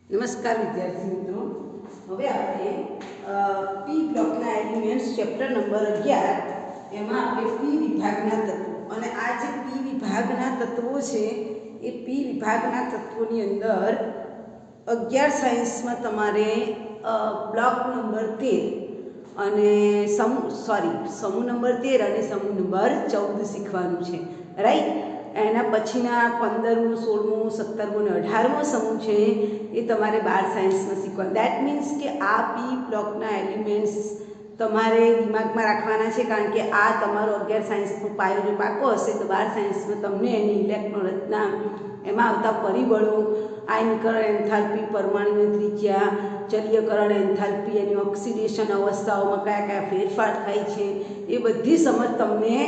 નમસ્કાર વિદ્યાર્થી મિત્રો, હવે આપણે પી બ્લોકના એલિમેન્ટ્સ ચેપ્ટર નંબર 11 એમાં આપણે પી વિભાગના તત્વો અને આ જે પી વિભાગના તત્વો છે એ પી વિભાગના તત્વોની અંદર 11 સાયન્સમાં તમારે બ્લોક નંબર 13 અને સમૂહ નંબર 13 અને સમૂહ નંબર 14 શીખવાનું છે, રાઈટ. એના પછીના 15મો 16મો 17મો અને 18મો સમૂહ છે એ તમારે 12 સાયન્સમાં શીખવાનું. દેટ મીન્સ કે આ પી બ્લોકના એલિમેન્ટ્સ તમારે દિમાગમાં રાખવાના છે, કારણ કે આ તમારો 11 સાયન્સનો પાયો જો પાકો હશે તો 12 સાયન્સમાં તમને એની ઇલેક્ટ્રોન રચના, એમાં આવતા પરિબળો, આયનીકરણ એન્થાલ્પી, પરમાણુની ત્રિજ્યા, ચલીયકરણ એન્થાલ્પી, એની ઓક્સિડેશન અવસ્થાઓમાં કયા કયા ફેરફાર થાય છે એ બધી સમજ તમને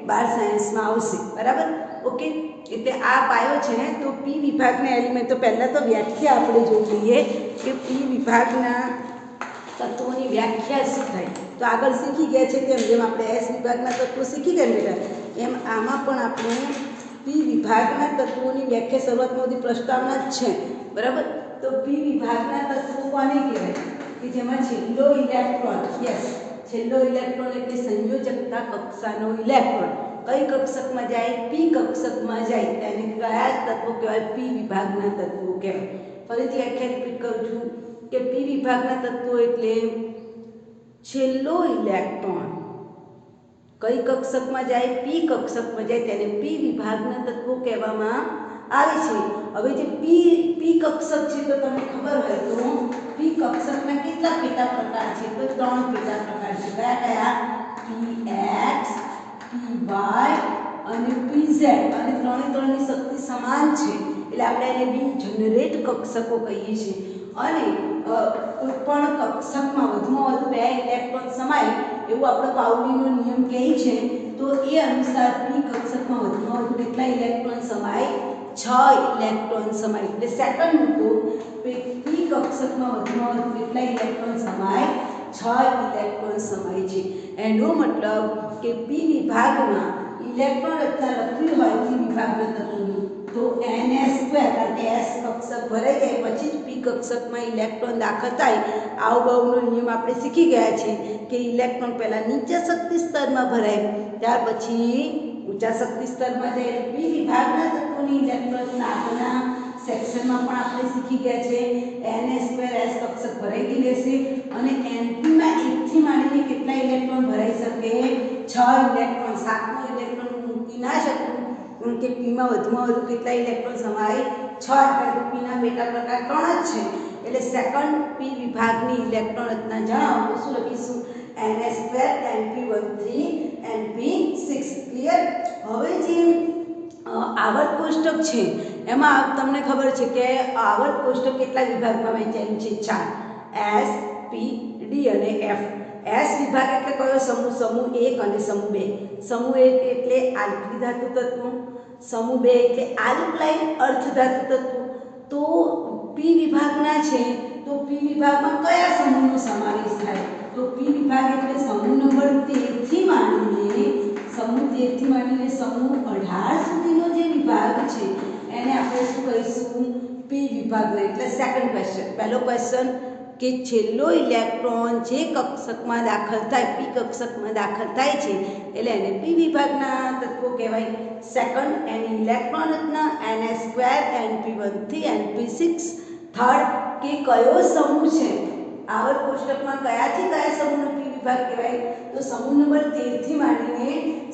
12 સાયન્સમાં આવશે, બરાબર. ઓકે, એટલે આ પાયો છે. તો પી વિભાગના એલિમેન્ટ, તો પહેલાં તો વ્યાખ્યા આપણે જોઈ લઈએ કે પી વિભાગના તત્વોની વ્યાખ્યા શું થાય. તો આગળ શીખી ગયા છે તેમ જેમ આપણે એસ વિભાગના તત્વો શીખી ગયા બેટા, એમ આમાં પણ આપણે પી વિભાગના તત્વોની વ્યાખ્યા શરૂઆતમાંથી પ્રસ્તાવના જ છે, બરાબર. તો પી વિભાગના તત્વો કોને કહેવાય કે જેમાં છેલ્લો ઇલેક્ટ્રોન, યસ, છેલ્લો ઇલેક્ટ્રોન એટલે સંયોજકતા કક્ષાનો ઇલેક્ટ્રોન કઈ કક્ષકમાં જાય? પી કક્ષકમાં જાય તેને કયા તત્વો કહેવાય? પી વિભાગના તત્વો કહેવાય. ફરીથી વ્યાખ્યા રિપીટ કરું છું કે પી વિભાગના તત્વો એટલે છેલ્લો ઇલેક્ટ્રોન કઈ કક્ષકમાં જાય? પી કક્ષકમાં જાય તેને પી વિભાગના તત્વો કહેવામાં આવે છે. હવે જે પી કક્ષક છે તો તમને ખબર હોય તો પી કક્ષકના કેટલા પેટા પ્રકાર છે? તો 3 પેટા પ્રકાર છે. કયા કયા? px, py અને pz. અને ત્રણેની શક્તિ સમાન છે એટલે આપણે એને બિન જનરેટ કક્ષકો કહીએ છીએ. અને કોઈ પણ કક્ષકમાં વધુમાં વધુ 2 ઇલેક્ટ્રોન સમાય એવું આપણો પાઉલીનો નિયમ કહે છે. તો એ અનુસાર પી કક્ષકમાં વધુમાં વધુ કેટલા ઇલેક્ટ્રોન સમાય? 6 ઇલેક્ટ્રોન સમાય. એટલે સેકન્ડ મૂકો, પી કક્ષકમાં વધુમાં વધુ કેટલા ઇલેક્ટ્રોન સમાય? 6 ઇલેક્ટ્રોન સમાય છે. એનો મતલબ કે પી વિભાગમાં ઇલેક્ટ્રોન રચના લખવી હોય પી વિભાગના તત્વોની તો ns², કારણ કે s કક્ષક ભરાઈ જાય પછી જ પી કક્ષકમાં ઇલેક્ટ્રોન દાખલ થાય. આવબાવનો નિયમ આપણે શીખી ગયા છે કે ઇલેક્ટ્રોન પહેલા નીચા શક્તિ સ્તરમાં ભરાય, ત્યાર પછી ઊંચા શક્તિ સ્તરમાં જાય. પી વિભાગના તત્વોની ઇલેક્ટ્રોન આગળના સેક્શનમાં પણ આપણે શીખી ગયા છે. ns² s કક્ષક ભરાઈ લેશે અને np માં 1 થી માંડીને કેટલા ઇલેક્ટ્રોન ભરાઈ શકે? 6 ઇલેક્ટ્રોન. 7મો ઇલેક્ટ્રોન મૂકી ના શકું કે પી માં વધુમાં વધુ કેટલા ઇલેક્ટ્રોન સમાય? 6. એટલે પી ના પેટા પ્રકાર 3 જ છે. એટલે સેકન્ડ પી વિભાગની ઇલેક્ટ્રોન રચના જણાવો તો શું લખીશું? ns² np13 np6. ક્લિયર? હવે જે આવર્ત કોષ્ટક છે એમાં તમને ખબર છે કે આવર્ત કોષ્ટક કેટલા વિભાગમાં વહેંચાયેલું છે? 4. s, p, d અને f. એસ વિભાગ એટલે કયો સમૂહ? સમૂહ 1 અને સમૂહ 2. સમૂહ 1 એટલે આલ્કલી ધાતુ તત્વો, સમૂહ 2 એટલે આલ્કલાઇન અર્ધ ધાતુ તત્વો. તો પી વિભાગના છે તો પી વિભાગમાં કયા સમૂહનો સમાવેશ થાય? તો પી વિભાગ એટલે સમૂહ નંબર 13 થી માંડીને સમૂહ 18 સુધીનો જે વિભાગ છે એને આપણે શું કહીશું? પી વિભાગ. એટલે સેકન્ડ ક્વેશ્ચન. પહેલો ક્વેશ્ચન કે છેલ્લો ઇલેક્ટ્રોન જે કક્ષકમાં દાખલ થાય, પી કક્ષકમાં દાખલ થાય છે એટલે એને પી વિભાગના તત્વો કહેવાય. સેકન્ડ, એની ઇલેક્ટ્રોન રચના ns² np1 થી np6. થર્ડ, કે કયો સમૂહ છે આવર્ત કોષ્ટકમાં કયાથી કયા સમૂહનો પી વિભાગ કહેવાય? તો સમૂહ નંબર 13 થી માંડીને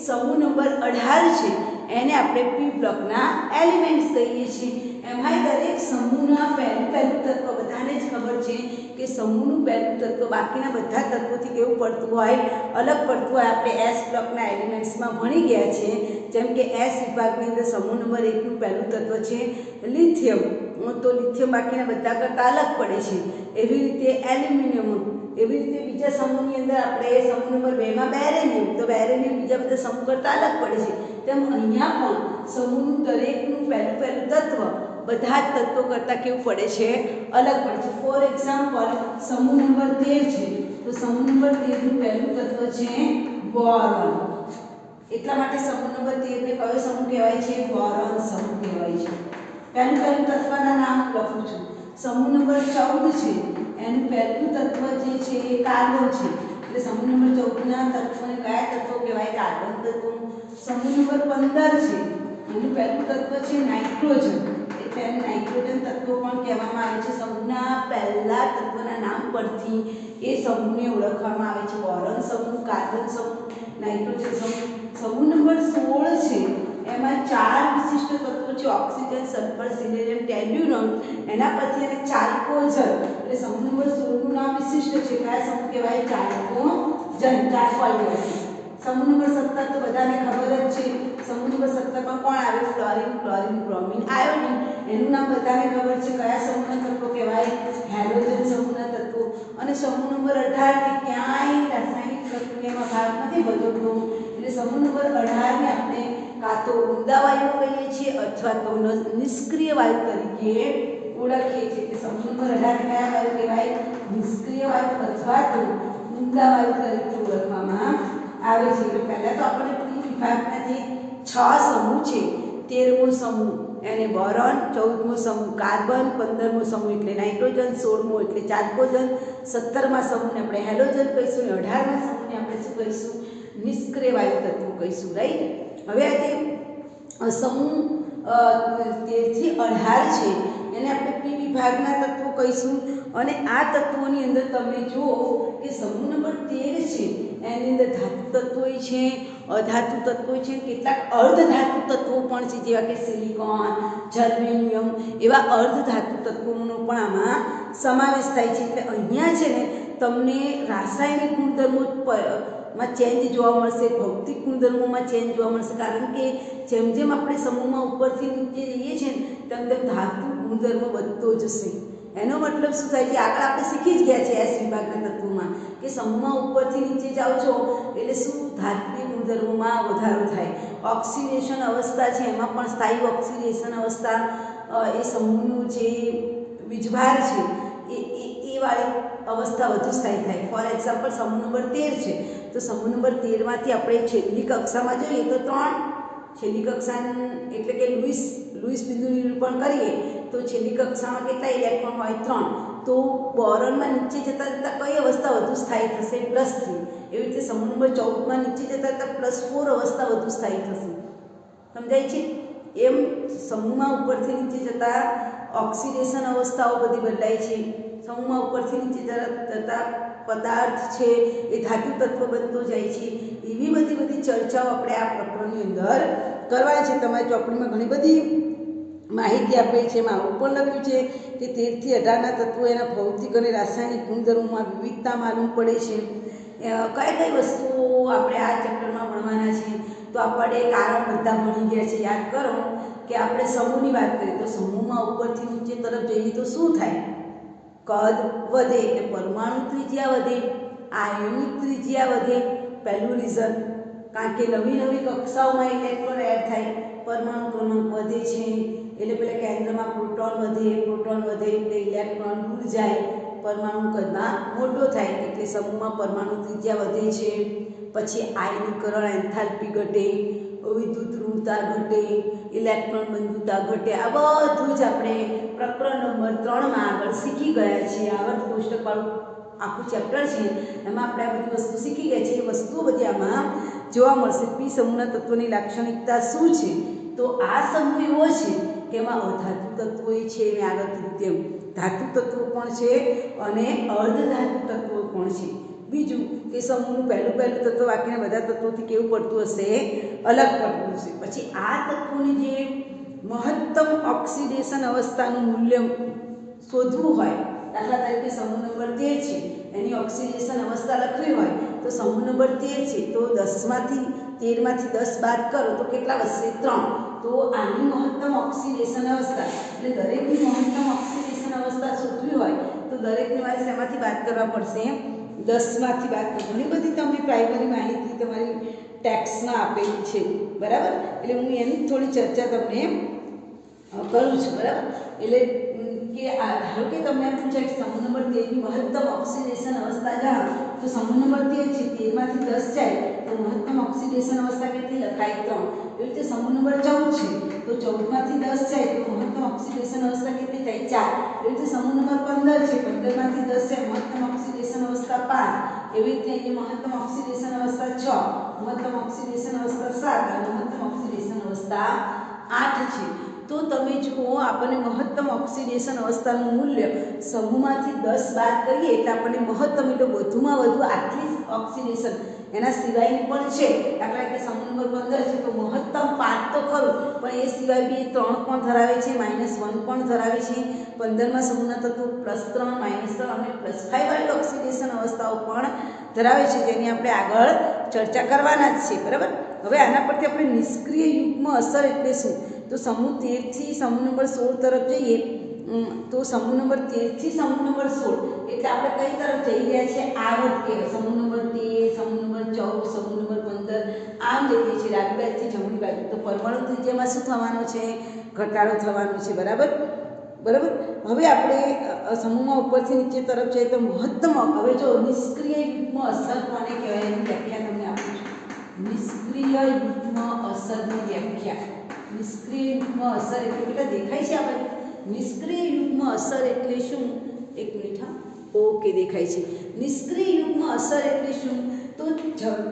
સમૂહ નંબર 18 છે એને આપણે પી બ્લોકના એલિમેન્ટ્સ કહીએ છીએ. એમાં દરેક સમૂહના પહેલું તત્વ બધાને જ ખબર છે કે સમૂહનું પહેલું તત્વ બાકીના બધા તત્વોથી કેવું પડતું હોય? અલગ પડતું હોય. આપણે એસ બ્લોકના એલિમેન્ટ્સમાં ભણી ગયા છે. જેમ કે એસ વિભાગની અંદર સમૂહ નંબર 1 નું પહેલું તત્વ છે લિથિયમ. તો લિથિયમ બાકીના બધા કરતાં અલગ પડે છે. એવી રીતે એલ્યુમિનિયમ. એવી રીતે બીજા સમૂહની અંદર આપણે સમૂહ નંબર 2 માં બેરેનિયમ. તો બેરેનિયમ બીજા બધા સમૂહ કરતાં અલગ પડે છે. તેમ અહીંયા પણ સમૂહનું દરેકનું પહેલું તત્વ બધા જ તત્વો કરતાં કેવું પડે છે? અલગ પડે છે. ફોર એક્ઝામ્પલ, સમૂહ નંબર 13 છે તો સમૂહ નંબર 13 નું પહેલું તત્વ છે બોરોન. એટલા માટે સમૂહ નંબર 13 ને કયો સમૂહ કહેવાય છે? બોરોન સમૂહ કહેવાય છે. પહેલું તત્વના નામ લખું છું. સમૂહ નંબર 14 છે એનું પહેલું તત્વ જે છે એ કાર્બન છે એટલે સમૂહ નંબર 14 ના તત્વોને કયા તત્વો કહેવાય કાર્બન તત્વો સમૂહ નંબર 15 છે એનું પહેલું તત્વ છે નાઇટ્રોજન એટલે એને નાઇટ્રોજન તત્વ પણ કહેવામાં આવે છે સમૂહના પહેલા તત્વના નામ પરથી એ સમૂહને ઓળખવામાં આવે છે બોરોન સમૂહ કાર્બન સમૂહ નાઇટ્રોજન સમૂહ સમૂહ નંબર 16 છે એમાં 4 વિશિષ્ટ તત્વો છે ઓક્સિજન સલ્ફર સિલિકોન ટેલ્યુરમ એના પછી એને ચાલ્કોજન એટલે સમૂહ નંબર 16 નું નામ વિશિષ્ટ છે કયા સમૂહ કહેવાય ચાલ્કોજન ચાર્કોલ કહેવાય સમૂહ નંબર 17 તો બધાને ખબર જ છે સમૂહ નંબર 17 માં કોણ આવે ફ્લોરિન ક્લોરીન બ્રોમિન આયોડિન એનું નામ બધાને ખબર છે કયા સમૂહના તત્વો કહેવાય હેલોજન સમૂહના તત્વો અને સમૂહ નંબર 18 કે ક્યાંય રાસાયણિક પ્રક્રિયામાં ભાગ નથી ભજવતો એટલે સમૂહ નંબર 18 ને આપણે કાં તો ઉમદા વાયુ કહીએ છીએ અથવા તો નિષ્ક્રિય વાયુ તરીકે ઓળખીએ છીએ કે સમૂહ નંબર 18 કયા વાયુ કહેવાય નિષ્ક્રિય વાયુ અથવા તો ઉમદા વાયુ તરીકે ઓળખવામાં આવે છે એટલે પહેલા તો આપણે પી વિભાગના જે 6 સમૂહ છે 13મો સમૂહ એને બોરોન 14મો સમૂહ કાર્બન 15મો સમૂહ એટલે નાઇટ્રોજન 16મો એટલે ચાર્કોજન 17મા સમૂહને આપણે હેલોજન કહીશું અને 18મા સમૂહને આપણે શું કહીશું નિષ્ક્રિય વાયુ તત્વો કહીશું રાઈટ હવે આ જે સમૂહ 13 થી 18 છે એને આપણે પી વિભાગના તત્વો કહીશું અને આ તત્વોની અંદર તમે જુઓ કે સમૂહ નંબર 13 છે એની અંદર ધાતુ તત્વો છે અધાતુ તત્વો છે કેટલાક અર્ધધાતુ તત્વો પણ છે જેવા કે સિલિકોન જર્મેનિયમ એવા અર્ધધાતુ તત્વોનો પણ આમાં સમાવેશ થાય છે એટલે અહીંયા છે ને તમને રાસાયણિક ગુણધર્મો માં ચેન્જ જોવા મળશે ભૌતિક ગુણધર્મોમાં ચેન્જ જોવા મળશે કારણ કે જેમ જેમ આપણે સમૂહમાં ઉપરથી નીચે જઈએ છીએ તેમ તેમ ધાતુ ગુણધર્મ વધતો જશે એનો મતલબ શું થાય છે આગળ આપણે શીખી જ ગયા છે એસ વિભાગના તત્વોમાં કે સમૂહમાં ઉપરથી નીચે જાઓ છો એટલે શું ધાત્વિક ગુણધર્મોમાં વધારો થાય ઓક્સિડેશન અવસ્થા છે એમાં પણ સ્થાયી ઓક્સિડેશન અવસ્થા એ સમૂહનું જે વીજભાર છે એ વાળી અવસ્થા વધુ સ્થાયી થાય ફોર એક્ઝામ્પલ સમૂહ નંબર 13 છે તો સમૂહ નંબર 13 માંથી આપણે છેલ્લી કક્ષામાં જોઈએ તો 3 છેલ્લી કક્ષા એટલે કે લુઈસ બિંદુ નિરૂપણ કરીએ તો છેલ્લી કક્ષામાં કેટલા ઇલેક્ટ્રોન હોય 3 તો બોરોનમાં નીચે જતા જતા કઈ અવસ્થા વધુ સ્થાયી થશે +3 એવી રીતે સમૂહ નંબર 14 માં નીચે જતા જતા +4 અવસ્થા વધુ સ્થાયી થશે સમજાય છે એમ સમૂહમાં ઉપરથી નીચે જતા ઓક્સિડેશન અવસ્થાઓ બધી બદલાય છે સમૂહમાં ઉપરથી નીચે જતા પદાર્થ છે એ ધાતુ તત્વ બનતો જાય છે એવી બધી ચર્ચાઓ આપણે આ પ્રકરણની અંદર કરવાની છે તમારી ચોપડીમાં ઘણી બધી માહિતી આપેલી છે એમાં આવું પણ લખ્યું છે કે 13 થી 18ના તત્વો એના ભૌતિક અને રાસાયણિક ગુણધર્મોમાં વિવિધતા માલુમ પડે છે કઈ કઈ વસ્તુઓ આપણે આ ચેપ્ટરમાં ભણવાના છે તો આપણે કારણ બધા ભણી ગયા છે યાદ કરો કે આપણે સમૂહની વાત કરીએ તો સમૂહમાં ઉપરથી નીચે તરફ જઈએ તો શું થાય કદ વધે એટલે પરમાણુ ત્રિજ્યા વધે આયનિક ત્રિજ્યા વધે પહેલું રીઝન કારણ કે નવી કક્ષાઓમાં ઇલેક્ટ્રોન એડ થાય પરમાણુ ક્રમાંક વધે છે એટલે પેલા કેન્દ્રમાં પ્રોટોન વધે એટલે ઇલેક્ટ્રોન દૂર જાય પરમાણુ કદમાં મોટો થાય એટલે સમૂહમાં પરમાણુ ત્રિજ્યા વધે છે પછી આયનીકરણ એન્થાલ્પી ઘટે વિદ્યુત ઋણતા ઘટે ઇલેક્ટ્રોન બંધુતા ઘટે આ બધું જ આપણે પ્રકરણ નંબર 3 માં આગળ શીખી ગયા છીએ આવર્ત કોષ્ટકવાળું આખું ચેપ્ટર છે એમાં આપણે આ બધી વસ્તુ શીખી ગયા છીએ એ વસ્તુઓ બધી આમાં જોવા મળશે પી સમૂહના તત્વોની લાક્ષણિકતા શું છે તો આ સમૂહ એવો છે કે એમાં અધાતુ તત્વો છે મેં આગળ કીધું તેમ ધાતુ તત્વો પણ છે અને અર્ધધાતુ તત્વો પણ છે બીજું કે સમૂહનું પહેલું તત્વ બાકીના બધા તત્વોથી કેવું પડતું હશે અલગ પડતું હશે પછી આ તત્વોની જે મહત્તમ ઓક્સિડેશન અવસ્થાનું મૂલ્ય શોધવું હોય દાખલા તરીકે સમૂહ નંબર 13 છે એની ઓક્સિડેશન અવસ્થા લખવી હોય તો સમૂહ નંબર 13 છે તો 10માંથી 10 બાદ કરો તો કેટલા વધશે 3 તો આની મહત્તમ ઓક્સિડેશન અવસ્થા એટલે દરેકની મહત્તમ ઓક્સિડેશન અવસ્થા શોધવી હોય તો દરેકને મારે શેમાંથી બાદ કરવા પડશે 10માંથી બાદ કરો ઘણી બધી તમને પ્રાઇમરી માહિતી તમારી ટેક્સ્ટમાં આપેલી છે બરાબર એટલે હું એની થોડી ચર્ચા તમને કરું છું બરાબર એટલે કે ધારો કે તમને એમ પૂછાય કે સમૂહ નંબર 13 ની મહત્તમ ઓક્સિડેશન અવસ્થા જાણો તો સમૂહ નંબર 13 છે 13 માંથી 10 જાય તો મહત્તમ ઓક્સિડેશન અવસ્થા કેટલી લખાય 3 એવી રીતે સમૂહ નંબર 14 છે તો 14 માંથી 10 જાય તો મહત્તમ ઓક્સિડેશન અવસ્થા કેટલી થાય 4 એવી રીતે સમૂહ નંબર 15 છે, 15 માંથી 10 છે, મહત્તમ ઓક્સિડેશન અવસ્થા 5, એવી રીતે અહીંયા મહત્તમ ઓક્સિડેશન અવસ્થા 6, મહત્તમ ઓક્સિડેશન અવસ્થા 7 અને મહત્તમ ઓક્સિડેશન અવસ્થા 8 છે. તો તમે જુઓ આપણને મહત્તમ ઓક્સિડેશન અવસ્થાનું મૂલ્ય સમૂહમાંથી 10 બાદ કરીએ એટલે આપણને મહત્તમ એટલે વધુમાં વધુ આટલી ઓક્સિડેશન, એના સિવાયની પણ છે. દાખલા કે સમૂહ નંબર 15 છે તો મહત્તમ 5 તો ખરું, પણ એ સિવાય બી 3 પણ ધરાવે છે, -1 પણ ધરાવે છે. 15માં સમૂહના તત્વો +3, -3 અને +5 વાળી ઓક્સિડેશન અવસ્થાઓ પણ ધરાવે છે, જેની આપણે આગળ ચર્ચા કરવાના જ છે. બરાબર. હવે આના પરથી આપણે નિષ્ક્રિય યુગ્મ અસર એટલે શું, તો સમૂહ 13 થી સમૂહ નંબર 16 તરફ જઈએ તો સમૂહ નંબર 13 થી સમૂહ નંબર 16 એટલે આપણે કઈ તરફ જઈ રહ્યા છે, આવર્ત કહેવાય. સમૂહ નંબર 13, સમૂહ નંબર 14, સમૂહ નંબર 15 આમ જઈએ છીએ ડાબી બાજુથી જમણી બાજુ. તો પરમાણુ ત્રિજ્યામાં શું થવાનો છે, ઘટાડો થવાનો છે. બરાબર. બરાબર. હવે આપણે સમૂહમાં ઉપરથી નીચે તરફ જઈએ તો મહત્તમ, હવે જો નિષ્ક્રિય યુગ્મ અસર કોને કહેવાય એની વ્યાખ્યા તમને આપું છું. નિષ્ક્રિય યુગ્મ અસરની વ્યાખ્યા. નિષ્ક્રિય યુગ્મ અસર એટલે બેટા દેખાય છે આપણે, નિષ્ક્રિય યુગ્મ અસર એટલે શું, એક મિનિટ હા, ઓકે દેખાય છે. નિષ્ક્રિય યુગ્મ અસર એટલે શું, તો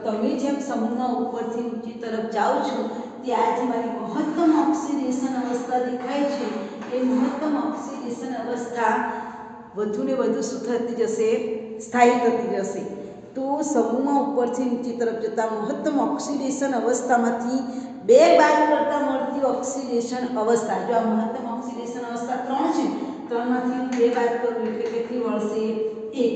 તમે જેમ સમૂહમાં ઉપરથી નીચે તરફ જાઓ છો ત્યાં જે મારી મહત્તમ ઓક્સિડેશન અવસ્થા દેખાય છે એ મહત્તમ ઓક્સિડેશન અવસ્થા વધુ ને વધુ શું થતી જશે, સ્થાયી થતી જશે. તો સમૂહમાં ઉપરથી નીચે તરફ જતા મહત્તમ ઓક્સિડેશન અવસ્થામાંથી 2 બાદ કરતા મળતી ઓક્સિડેશન અવસ્થા, જો આ મહત્તમ ઓક્સિડેશન અવસ્થા 3 છે, 3 માંથી 2 બાદ કરું એટલે કેટલી મળશે, 1.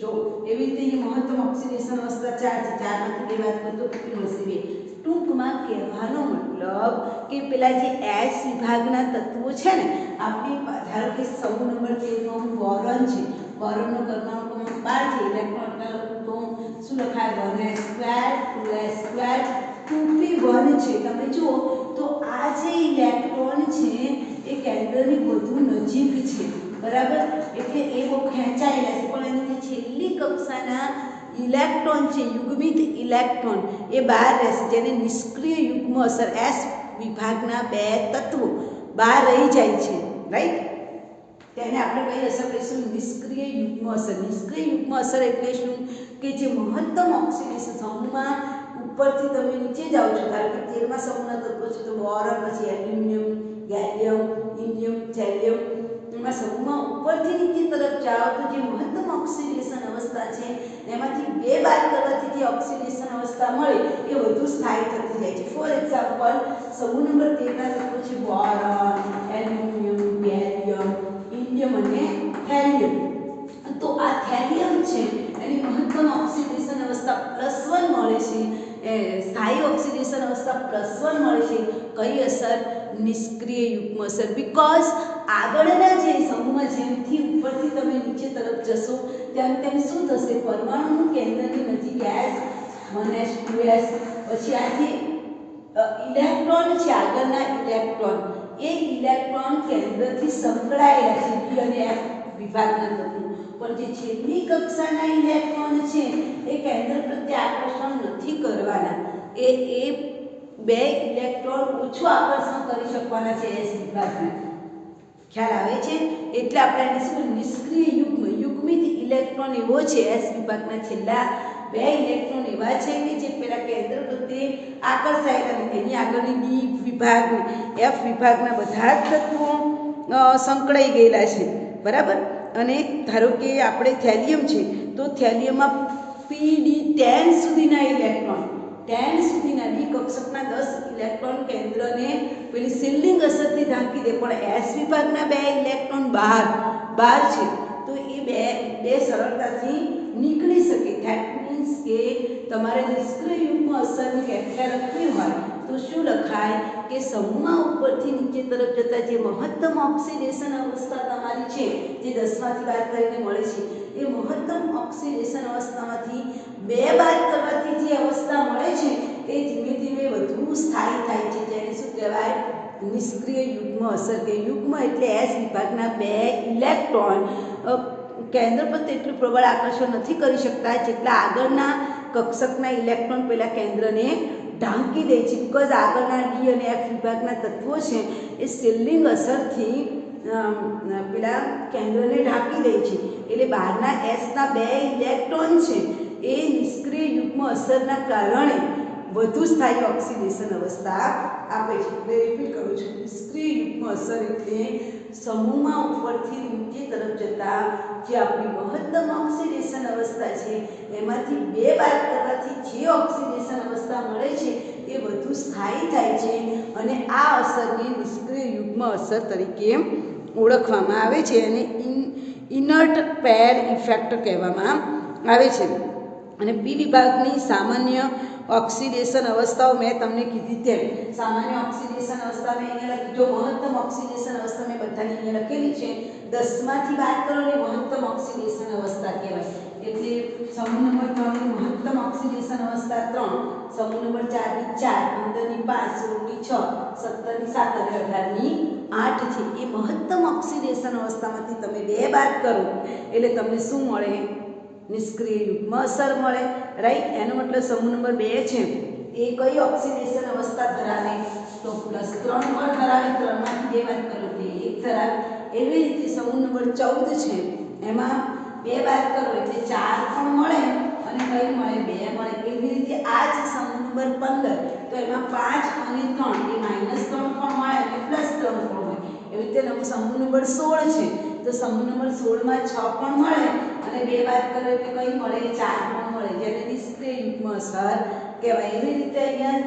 જો એવી રીતે મહત્તમ ઓક્સિડેશન અવસ્થા 4 છે, 4 માંથી 2 બાદ કરું તો કેટલી મળશે, 2. ટૂંકમાં કહેવાનો મતલબ કે પેલા જે એસ વિભાગના તત્વો છે ને, આપણે ધારો કે સમૂહ નંબર 13 નો બોરોન છે, બોરોનનો પરમાણુ ક્રમાંક 12 છે, ઇલેક્ટ્રોન લખું તો શું લખાય, 1s2 2p2 2p1 છે. તમે જુઓ તો આ જે ઇલેક્ટ્રોન છે એ કેન્દ્રની વધુ નજીક છે. બરાબર. એટલે એ બહુ ખેંચાયેલા છે, પણ એની જે છેલ્લી કક્ષાના ઇલેક્ટ્રોન છે, યુગ્મિત ઇલેક્ટ્રોન, એ બહાર રહેશે, જેને નિષ્ક્રિય યુગ્મ અસર, એસ વિભાગના 2 તત્વો બહાર રહી જાય છે. રાઈટ. તેને આપણે કઈ અસર કહીશું, નિષ્ક્રિય યુગ્મ અસર. નિષ્ક્રિય યુગ્મ અસર એટલે શું, કે જે મહત્તમ ઓક્સિડેશન સમૂહમાં ઉપરથી તમે નીચે જાઓ છો, ધારો કે 13મા સમૂહના તત્વો છે તો બોરોન, પછી એલ્યુમિનિયમ, ગેલિયમ, ઇન્ડિયમ, સેલિયમ, એમાં સમૂહમાં ઉપરથી નીચે તરફ જાઓ તો જે મહત્તમ ઓક્સિડેશન અવસ્થા છે એમાંથી 2 બાદ કરવાથી જે ઓક્સિડેશન અવસ્થા મળે એ વધુ સ્થાયી થતી જાય છે. ફોર એક્ઝામ્પલ, સમૂહ નંબર 13 ના તત્વો છે બોરોન, એલ્યુમિનિયમ, ગેલિયમ, ઇન્ડિયમ અને થેલિયમ. તો આ થેલિયમ છે એની મહત્તમ ઓક્સિડેશન અવસ્થા +1 મળે છે, સ્થાયી ઓક્સિડેશન અવસ્થા +1 મળે છે. કઈ અસર, નિષ્ક્રિય યુગ્મ અસર. બીકોઝ આગળના જે સમૂહમાં જેમથી ઉપરથી તમે નીચે તરફ જશો તેમ તેમ શું થશે, પરમાણુનું કેન્દ્રની નજીક એસ 1s 2s, પછી આ જે ઇલેક્ટ્રોન છે, આગળના ઇલેક્ટ્રોન, એ ઇલેક્ટ્રોન કેન્દ્રથી સંકળાયેલા છે, p અને f વિભાગના તત્વો, પણ જે છેલ્લી કક્ષાના ઇલેક્ટ્રોન છે એ કેન્દ્ર પ્રત્યે આકર્ષણ નથી કરવાના, એ 2 ઇલેક્ટ્રોન ઓછું આકર્ષણ કરી શકવાના છે એસ વિભાગના. ખ્યાલ આવે છે. એટલે આપણે આને શું, નિષ્ક્રિય યુગ્મ, યુગ્મિત ઇલેક્ટ્રોન એવો છે એસ વિભાગના છેલ્લા 2 ઇલેક્ટ્રોન એવા છે કે જે પેલા કેન્દ્ર પ્રત્યે આકર્ષાયેલા નથી. એની આગળની ડી વિભાગ, એફ વિભાગના બધા જ તત્વો સંકળાઈ ગયેલા છે. બરાબર. અને ધારો કે આપણે થેલિયમ છે તો થેલિયમમાં pd10 સુધીના ઇલેક્ટ્રોન, 10 સુધીના ડી કક્ષકના 10 ઇલેક્ટ્રોન કેન્દ્રને પેલી સિલ્ડિંગ અસરથી ઢાંકી દે, પણ એસ વિભાગના 2 ઇલેક્ટ્રોન બહાર છે તો એ બે સરળતાથી નીકળી શકે. ધેટ મીન્સ કે તમારે નિષ્ક્રિય યુગ્મ અસરની વ્યાખ્યા લખવી હોય તો શું લખાય કે સમૂહમાં ઉપરથી નીચે તરફ જતા જે મહત્તમ ઓક્સિડેશન અવસ્થા તમારી છે, જે 10માંથી બાદ કરીને મળે છે, એ મહત્તમ ઓક્સિડેશન અવસ્થામાંથી 2 બાદ કરવાથી જે અવસ્થા મળે છે એ ધીમે ધીમે વધુ સ્થાયી થાય છે, જેને શું કહેવાય, નિષ્ક્રિય યુગ્મ અસર. કે યુગ્મ એટલે એસ વિભાગના 2 ઇલેક્ટ્રોન કેન્દ્ર પર તેટલું પ્રબળ આકર્ષણ નથી કરી શકતા જેટલા આગળના કક્ષકના ઇલેક્ટ્રોન પેલા કેન્દ્રને ઢાંકી દે છે. બીકોઝ આગળના ડી અને એફ વિભાગના તત્વો છે એ શિલ્ડિંગ અસરથી પેલા કેન્દ્રને ઢાંકી દે છે, એટલે બહારના એસના 2 ઇલેક્ટ્રોન છે એ નિષ્ક્રિય યુગ્મ અસરના કારણે વધુ સ્થાયી ઓક્સિડેશન અવસ્થા આપે છે. એટલે રિપીટ કરું છું, નિષ્ક્રિય યુગ્મ અસર એટલે સમૂહમાં ઉપરથી નીચે તરફ જતા જે આપણી મહત્તમ ઓક્સિડેશન અવસ્થા છે એમાંથી 2 બાદ કરવાથી જે ઓક્સિડેશન અવસ્થા મળે છે એ વધુ સ્થાયી થાય છે અને આ અસરને નિષ્ક્રિય યુગ્મ અસર તરીકે ઓળખવામાં આવે છે અને ઇનર્ટ પેર ઇફેક્ટ કહેવામાં આવે છે. અને પી વિભાગની સામાન્ય ઓક્સિડેશન અવસ્થાઓ મેં તમને કીધી તેમ સામાન્ય ઓક્સિડેશન અવસ્થા મેં અહીંયા લખી, જો મહત્તમ ઓક્સિડેશન અવસ્થા મેં બધાની અહીંયા લખેલી છે, 10માંથી બાદ કરો ને મહત્તમ ઓક્સિડેશન અવસ્થા કહેવાય. એટલે સમૂહ નંબર 3 ની મહત્તમ ઓક્સિડેશન અવસ્થા 3, સમૂહ નંબર 4 ની 4, 15 ની 5, 16 ની 6, 17 ની 7 અને 18 ની 8 છે. એ મહત્તમ ઓક્સિડેશન અવસ્થામાંથી તમે 2 બાદ કરો એટલે તમને શું મળે? નિષ્ક્રિય યુગ્મ અસર મળે, રાઈટ. એનો મતલબ સમૂહ નંબર 2 છે એ કઈ ઓક્સિડેશન અવસ્થા ધરાવે? તો +3 પર ધરાવે. 3માંથી 2 બાદ કરો એટલે 1 ધરાવે. એવી રીતે સમૂહ નંબર 14 છે એમાં 2 બાદ કરો એટલે 4 પણ મળે અને કઈ મળે? 2 મળે. એવી રીતે આ જ સમૂહ નંબર 15 તો એમાં 5 અને 3 એ -3 પણ મળે અને +3 પણ મળે. એવી રીતે સમૂહ નંબર 16 છે તો સમૂહ નંબર 16 માં 6 પણ મળે અને 2 બાદ કરો એટલે કઈ મળે? 4 પણ મળે, જેને નિષ્ક્રિય યુગ્મ અસર કહેવાય. એવી રીતે અહીંયા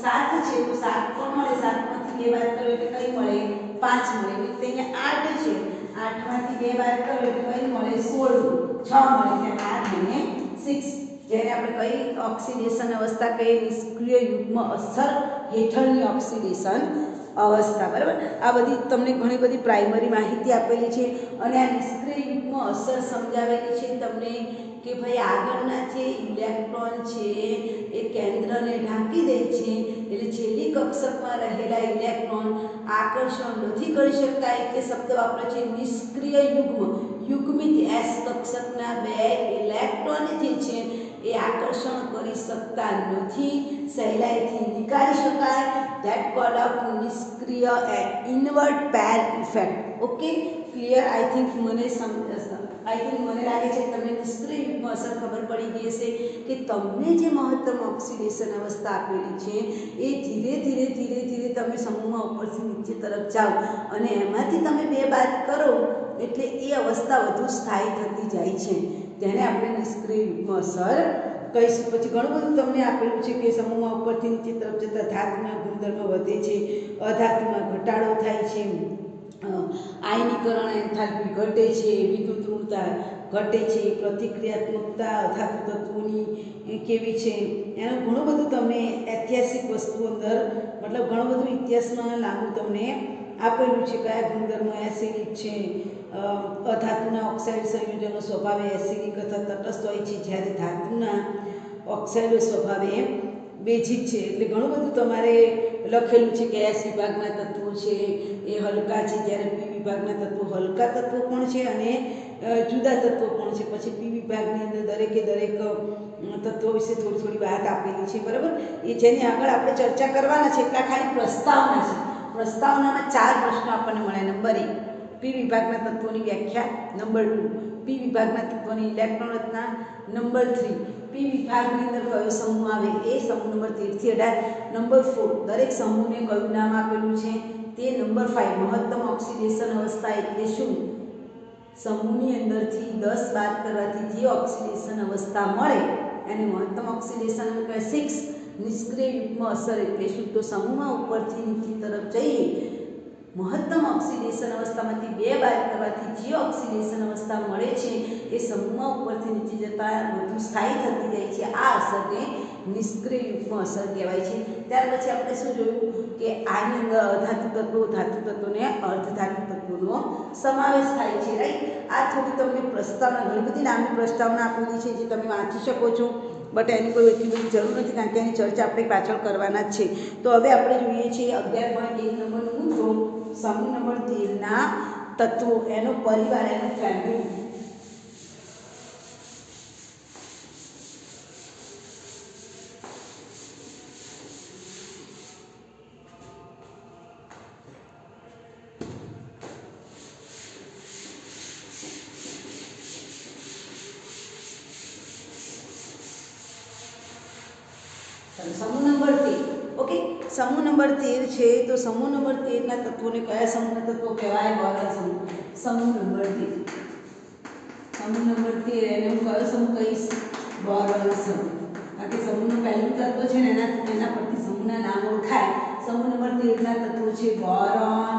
7 છે તો 7 પણ મળે, 7માંથી 2 બાદ કરો એટલે કઈ મળે? 5 મળે. એવી રીતે અહીંયા 8 છે, 8માંથી 2 બાદ કરો એટલે કઈ મળે? 16, 6 મળે, એટલે 8 અને 6. જેને આપણે કઈ ઓક્સિડેશન અવસ્થા કહીએ? નિષ્ક્રિય યુગ્મ અસર હેઠળની ઓક્સિડેશન અવસ્થા. બરાબર. આ બધી તમને ઘણી બધી પ્રાઇમરી માહિતી આપેલી છે અને આ નિષ્ક્રિય યુગ્મ અસર સમજાવેલી છે તમને કે ભાઈ આગળના જે ઇલેક્ટ્રોન છે એ કેન્દ્રને ઢાંકી દે છે એટલે છેલ્લી કક્ષકમાં રહેલા ઇલેક્ટ્રોન આકર્ષણ નથી કરી શકતા, એટલે શબ્દ વાપરે છે નિષ્ક્રિય યુગ્મ. યુગ્મિત એસ કક્ષકના 2 ઇલેક્ટ્રોન જે છે એ આકર્ષણ કરી શકતા નથી, સહેલાઈથી નીકાળી શકાય. ધેટ કોલ્ડ ઓફ નિષ્ક્રિય invert pair effect. Okay, clear? I think મને લાગે છે તમને નિષ્ક્રિય યુગ્મ અસર ખબર પડી ગઈ હશે કે તમને જે મહત્તમ ઓક્સિડેશન અવસ્થા આપેલી છે એ ધીરે ધીરે તમે સમૂહમાં ઉપરથી નીચે તરફ જાઓ અને એમાંથી તમે 2 બાદ કરો એટલે એ અવસ્થા વધુ સ્થાયી થતી જાય છે, તેને આપણે નિષ્ક્રિય યુગ્મ અસર કહીશું. પછી ઘણું બધું તમને આપેલું છે કે સમૂહમાં ઉપરથી નીચે તરફ જતા ધાતુના ગુણધર્મ વધે છે, અધાતુમાં ઘટાડો થાય છે, આયનીકરણ એન્થાલ્પી ઘટે છે, વિદ્યુત ઋણતા ઘટે છે, પ્રતિક્રિયાત્મકતા અધાતુ તત્વોની કેવી છે, એનું ઘણું બધું તમને ઐતિહાસિક વસ્તુ અંદર મતલબ ઘણું બધું ઇતિહાસમાં લાંબુ તમને આપેલું છે. કયા ગુણધર્મો એસિડિક છે, અધાતુના ઓક્સાઇડ સંયોજનો સ્વભાવે એસિડિક અથવા તટસ્થ હોય છે, જ્યારે ધાતુના ઓક્સાઇડો સ્વભાવે બેઝિક છે. એટલે ઘણું બધું તમારે લખેલું છે કે એસ વિભાગના તત્વો છે એ હલકા છે, જ્યારે પી વિભાગના તત્વો હલકા તત્વો પણ છે અને જુદા તત્વો પણ છે. પછી પી વિભાગની અંદર દરેકે દરેક તત્વો વિશે થોડી વાત આપેલી છે. બરાબર. એ જેની આગળ આપણે ચર્ચા કરવાના છે એટલા ખાલી પ્રસ્તાવના છે. પ્રસ્તાવનામાં 4 પ્રશ્નો આપણને મળે. નંબર 1 પી વિભાગના તત્વોની વ્યાખ્યા, નંબર 2 પી વિભાગના તત્વોની ઇલેક્ટ્રોન રચના, નંબર 3 પી વિભાગની અંદર કયો સમૂહ આવે એ સમૂહ નંબર 13 થી 18, નંબર 4 દરેક સમૂહને કયું નામ આપેલું છે તે, નંબર 5 મહત્તમ ઓક્સિડેશન અવસ્થા એટલે શું, સમૂહની અંદરથી 10 બાદ કરવાથી જે ઓક્સિડેશન અવસ્થા મળે એને મહત્તમ ઓક્સિડેશન એટલે 6. નિષ્ક્રિય યુગ્મ અસર એટલે શું, તો સમૂહમાં ઉપરથી નીચે તરફ જઈએ મહત્તમ ઓક્સિડેશન અવસ્થામાંથી 2 બાદ કરવાથી જે ઓક્સિડેશન અવસ્થા મળે છે એ સમૂહમાં ઉપરથી નીચે જતા વધુ સ્થાયી થતી જાય છે. આ અસરને નિષ્ક્રિય યુગ્મ અસર કહેવાય છે. ત્યાર પછી આપણે શું જોયું કે આની અંદર અધાતુ તત્વો, ધાતુ તત્વોને અર્ધધાતુ તત્વોનો સમાવેશ થાય છે, રાઈટ. આ થોડી તમને પ્રસ્તાવના, ઘણી બધી લાંબી પ્રસ્તાવના આપેલી છે જે તમે વાંચી શકો છો, બટ એની કોઈ એટલી બધી જરૂર નથી કારણ કે એની ચર્ચા આપણે પાછળ કરવાના જ છે. તો હવે આપણે જોઈએ છીએ 11.1 નંબરનો મુદ્દો, સમૂહ નંબર 13ના તત્વો, એનો પરિવાર, એનો ફેમિલી. સમૂહ નંબર 13. ઓકે, સમૂહ નંબર 13 છે. તો સમૂહ નંબર 13 ના તત્વોને કયા સમૂહના તત્વો કહેવાય? બોરોન સમૂહ. સમૂહ નંબર 13. સમૂહ નંબર 13 એને હું કયો સમૂહ કહીશ? બોરોન સમૂહ. કારણ કે સમૂહનું પહેલું તત્વ છે ને એના પરથી સમૂહના નામ ઓળખાય. સમૂહ નંબર 13 ના તત્વો છે boron,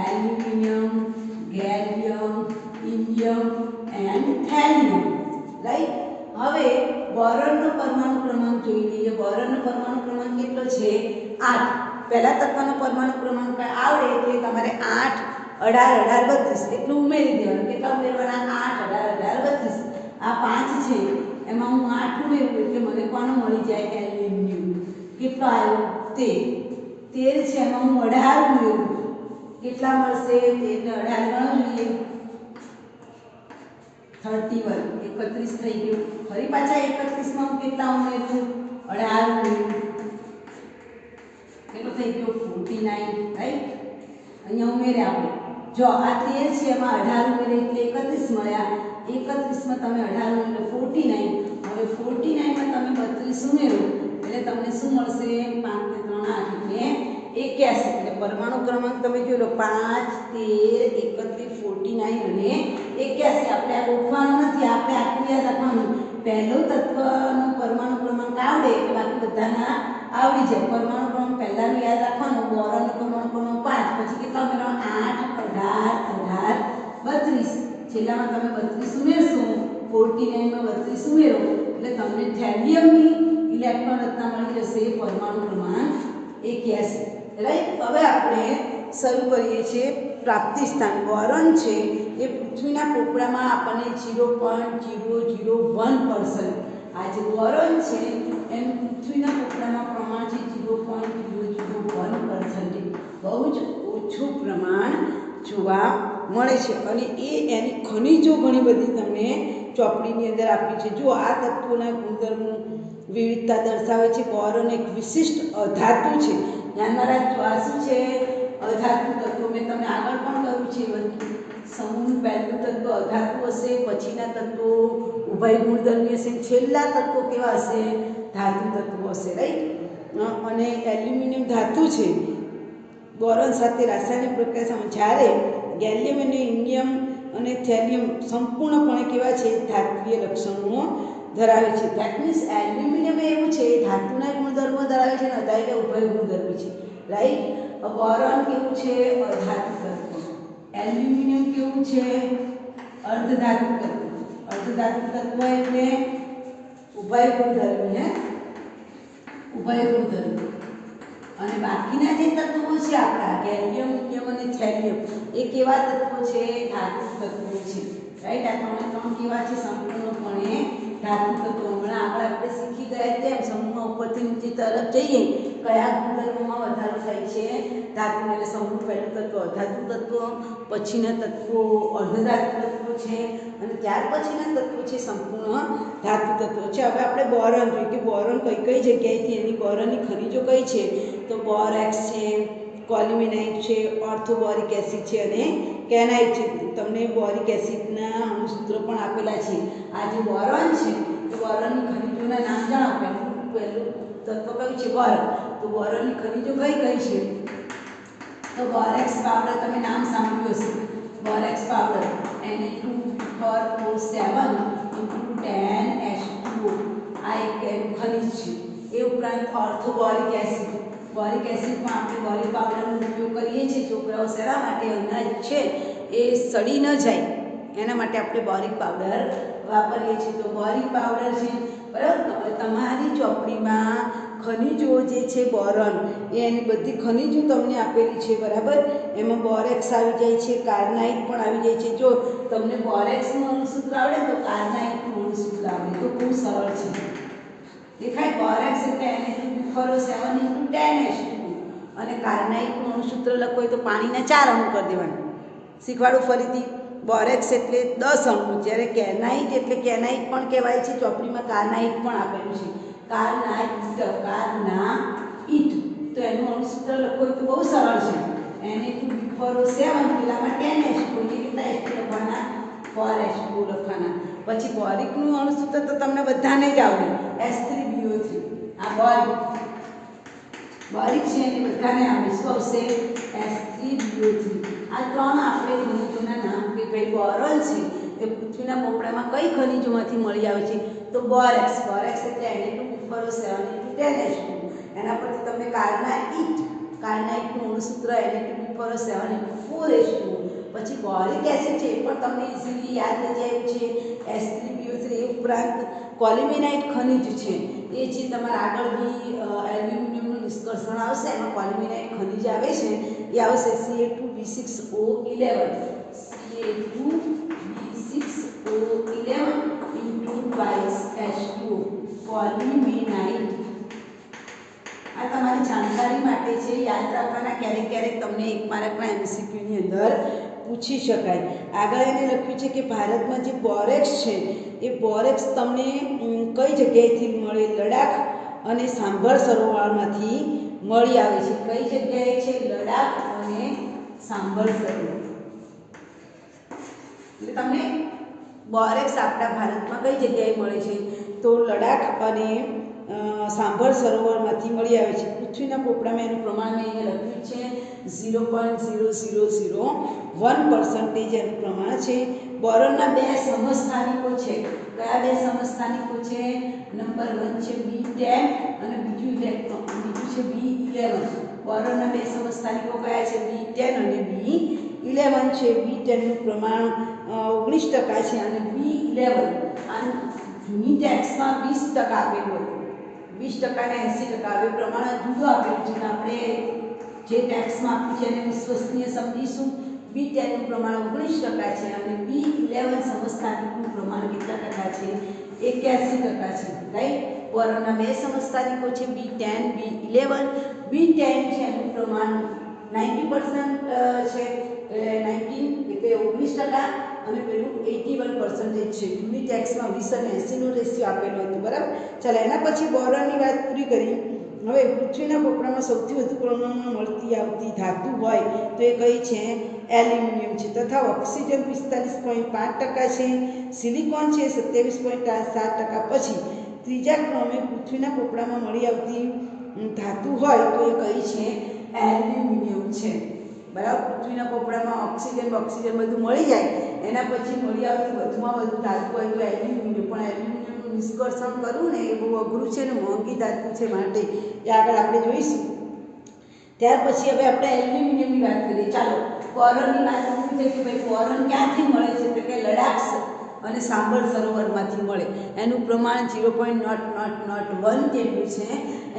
aluminium, gallium, indium and thallium. Right. હવે બોરોનનો પરમાણુ ક્રમાંક જોઈ લઈએ. બોરોનનો પરમાણુ ક્રમાંક કેટલો છે? 8. પહેલા તત્વનો પરમાણુ ક્રમાંક આવડે એટલે તમારે 8, 18, 18, 32 એટલું ઉમેરી દેવાનું. કેટલા ઉમેરવાના? 8, 18, 18, 32. આ 5 છે એમાં હું 8 ઉમેરું એટલે મને કોનો મળી જાય? એલ્યુમિનિયમ. કેટલો આવ્યો? 13. 13 છે એમાં હું 18 ઉમેરું. કેટલા મળશે? 13 ને 18 ગણો જોઈએ. 31. 31 થઈ ગયું. ફરી પાછા 31 માં હું કેટલા ઉમેરું? 18 ઉમેરું. કેટલો થઈ ગયો? 49. રાઈટ. અહીંયા ઉમેર્યા આપણે. જો આ 13 છે એમાં 18 ઉમેરે એટલે 31 મળ્યા. 31 માં તમે 18 ઉમેરો 49. હવે 49 માં તમે 32 ઉમેરો એટલે તમને શું મળશે? 5 ને 3 8 એટલે 81. એટલે પરમાણુ ક્રમાંક તમે જોઈ લો 5, 13, 31, 49 અને 81. આપણે આ ગોખવાનું નથી, આપણે આટલું યાદ રાખવાનું. પહેલો તત્વનો પરમાણુ ક્રમાંક આવડે એટલે બાકી બધાના આવડી જાય. પરમાણુ ક્રમાંક પહેલાનું યાદ રાખવાનું. બોરોનનો પરમાણુ ક્રમાંક 5, પછી કેટલા ઉમેરવાના? 8, 18, 18, 32. છેલ્લામાં તમે 32 ઉમેરશો, 49 માં 32 ઉમેરો એટલે તમને થેલિયમની ઇલેક્ટ્રોન રચના મળી જશે. પરમાણુ ક્રમાંક 81. રાઈટ. હવે આપણે શરૂ કરીએ છીએ પ્રાપ્તિ સ્થાન. બોરોન છે એ પૃથ્વીના પોપડામાં આપણને 0.001%. આ જે બોરોન છે એનું પૃથ્વીના પોપડામાં પ્રમાણ છે 0.001%. બહુ જ ઓછું પ્રમાણ જોવા મળે છે. અને એની ખનિજો ઘણી બધી તમને ચોપડીની અંદર આપી છે. જો આ તત્વોના ગુણધર્મો વિવિધતા દર્શાવે છે. બોરોન એક વિશિષ્ટ અધાતુ છે. ધ્યાનમાં રાખજો, આ શું છે? અધાતુ તત્વો. મેં તમને આગળ પણ કહ્યું છે સમૂહનું પહેલું તત્વ અધાતુ હશે, પછીના તત્વો ઉભય ગુણધર્મી હશે, છેલ્લા તત્વો કેવા હશે? ધાતુ તત્વો હશે. રાઈટ. અને એલ્યુમિનિયમ ધાતુ છે. બોરોન સાથે રાસાયણિક પ્રક્રિયા જ્યારે ગેલિયમ અને ઇન્ડિયમ અને થેલિયમ સંપૂર્ણપણે કેવા છે? ધાત્વીય લક્ષણો ધરાવે છે. ધેટ મીન્સ એલ્યુમિનિયમ એવું છે ધાતુના ગુણધર્મો ધરાવે છે અને અધાતુ ઉભય ગુણધર્મી છે. રાઈટ. બોરોન કેવું છે? અધાતુ તત્વ. એલ્યુમિનિયમ કેવું છે? અર્ધધાતુ તત્વ. અર્ધધાતુ તત્વ એટલે ઉભય ગુણધર્મી. હે, ઉભય ગુણધર્મી. અને બાકીના જે તત્વો છે આપણા ગેલિયમ, ઇન્ડિયમ અને થેલિયમ એ કેવા તત્વો છે? ધાતુ તત્વો છે. રાઈટ. આ ત્રણ કેવા છે? સંપૂર્ણપણે ધાતુ તત્વો. હમણાં આગળ આપણે શીખી ગયા તેમ સમૂહમાં ઉપરથી નીચે તરફ જઈએ કયા ગુણધર્મોમાં વધારો થાય છે? ધાતુ. એટલે સમૂહ પહેલું તત્વ અધાતુ તત્વ, પછીના તત્વો અર્ધધાતુ તત્વો છે અને ત્યાર પછીના તત્વો છે સંપૂર્ણ ધાતુ તત્વો છે. હવે આપણે બોરોન જોઈએ કે બોરોન કઈ કઈ જગ્યાએથી એની બોરોનની ખનિજો કઈ છે? તો બોરેક્સ છે, કોલ્યુમિનાઇટ છે, ઓર્થોબોરિક એસિડ છે અને કેનાઇટ છે. તમને બોરિક એસિડના અણુસૂત્રો પણ આપેલા છે. આ જે બોરોન છે એ બોરોનની ખનિજોના નામ જણાવો. પહેલું તત્વ કયું છે? બોરોન. તો બોરોનની ખનિજો કઈ કઈ છે? તો બોરેક્સ પાવડર તમે નામ સાંભળ્યું હશે. બોરેક્સ પાવડર Na247 × 10H2O આ એક ખનિજ છે. એ ઉપરાંત ઓર્થોબોરિક એસિડ. બોરિક એસિડમાં આપણે બોરિક પાવડરનો ઉપયોગ કરીએ છીએ. છોકરાઓ શેના માટે? અનાજ છે એ સડી ન જાય એના માટે આપણે બોરિક પાવડર વાપરીએ છીએ. તો બોરિક પાવડર છે. બરાબર. તમારી ચોપડીમાં ખનિજો જે છે બોરોન એની બધી ખનિજો તમને આપેલી છે. બરાબર. એમાં બોરેક્સ આવી જાય છે, કાર્નાઇટ પણ આવી જાય છે. જો તમને બોરેક્સનું અણુસૂત્ર આવડે તો કાર્નાઇટનું અણુસૂત્ર આવડે તો બહુ સરળ છે. દેખાય? બોરેક્સ એટલે Na247 × 10H2O અને કાર્નાઇટનું અણુસૂત્ર લખો હોય તો પાણીના 4 અણુ કરી દેવાના. શીખવાડું ફરીથી. બોરેક્સ એટલે 10 અણુ, જ્યારે કેનાઇટ એટલે કેનાઇટ પણ કહેવાય છે. ચોપડીમાં કાર્નાઇટ પણ આપેલું છે. કાર્નાઇટ. તો એનું અણુસૂત્ર લખો હોય તો બહુ સરળ છે. Na247 પેલામાં 10H2O કેટલા H2 લખવાના? 4H2O લખવાના. પછી બોરિકનું અણુસૂત્ર તો તમને બધાને જ આવડે. H3BO3. આ બોરિક છે એને બધાને આવે શું આવશે H3BO3 આ ત્રણ આપણે ખનિજોના નામ કે ભાઈ બોરોન છે એ પૃથ્વીના પોપડામાં કઈ ખનિજોમાંથી મળી આવે છે તો બોરેક્સ એટલે Na2BeFor7 એના પરથી તમને કાર્નાઇટનું અણુસૂત્ર Na2BeFor7 પછી બોરિક એસિડ છે એ પણ તમને ઇઝીલી યાદ થઈ જાય છે H3BO3 એ ઉપરાંત કોલ્યુમિનાઇટ ખનિજ છે એ છે તમારા આગળ બી એલ્યુમિનિયમનું નિષ્કર્ષણ આવશે એમાં કોલ્યુમિનાઇટ ખનિજ આવે છે એ આવશે Ca2B6O11 into twice H2O કોલ્યુમિનાઇટ આ તમારી જાણકારી માટે છે યાદ રાખવાના ક્યારેક તમને એક માર્કના MCQની અંદર પૂછી શકાય આગળ એને લખ્યું છે કે ભારતમાં જે બોરેક્સ છે એ બોરેક્સ તમને કઈ જગ્યાએથી મળે લડાખ અને સાંભર સરોવરમાંથી મળી આવે છે કઈ જગ્યાએ છે લડાખ અને સાંભર સરોવર એટલે તમને બોરેક્સ આપણા ભારતમાં કઈ જગ્યાએ મળે છે તો લડાખ અને સાંભર સરોવરમાંથી મળી આવે છે પૃથ્વીના પોપડામાં એનું પ્રમાણ મેં અહીંયા લખ્યું છે 0.0001% એનું પ્રમાણ છે બોરોનના બે સમસ્થાનિકો છે કયા બે સમસ્થાનિકો છે નંબર 1 છે B10 અને બીજું છે B11 બોરોનના બે સમસ્થાનિકો કયા છે B10 અને B11 છે B10 નું પ્રમાણ 19% છે અને B11 આ જૂની ટેક્સમાં 20% આપેલું હતું 20% ને 80% હવે પ્રમાણ જુદું આપેલું છે આપણે જે ટેક્સમાં આપ્યું છે એને વિશ્વસનીય સમજીશું B10 નું પ્રમાણ 19% છે અને B11 સમસ્થાનિકનું પ્રમાણ કેટલા ટકા છે 81% છે રાઈટ બોરોનના બે સમસ્થાનિકો છે B10 B11 B10 છે એનું પ્રમાણ 90% છે 19 એટલે 19% અને પેલું 81% છે જૂની ટેક્સમાં 20 અને 80 નો રેશિયો આપેલો હતો બરાબર ચાલો એના પછી બોરોનની વાત પૂરી કરી હવે પૃથ્વીના પોપડામાં સૌથી વધુ પ્રમાણમાં મળતી આવતી ધાતુ હોય તો એ કઈ છે એલ્યુમિનિયમ છે તથા ઓક્સિજન 45.5% છે સિલિકોન છે 27.7% પછી ત્રીજા ક્રમે પૃથ્વીના પોપડામાં મળી આવતી ધાતુ હોય તો એ કઈ છે એલ્યુમિનિયમ છે બરાબર પૃથ્વીના પોપડામાં ઓક્સિજન બધું મળી જાય એના પછી મળી આવતી વધુમાં વધુ ધાતુ હોય તો એલ્યુમિનિયમ પણ એલ્યુમિનિયમનું નિષ્કર્ષણ કરવું ને એ બહુ અઘરું છે ને મોંઘી ધાતુ છે માટે એ આગળ આપણે જોઈશું ત્યાર પછી હવે આપણે એલ્યુમિનિયમની વાત કરીએ ચાલો બોરોનની વાત પૂરી થઈ કે ભાઈ બોરોન ક્યાંથી મળે છે તો કે લડાખ અને સાંભર સરોવરમાંથી મળે એનું પ્રમાણ 0.0001 જેટલું છે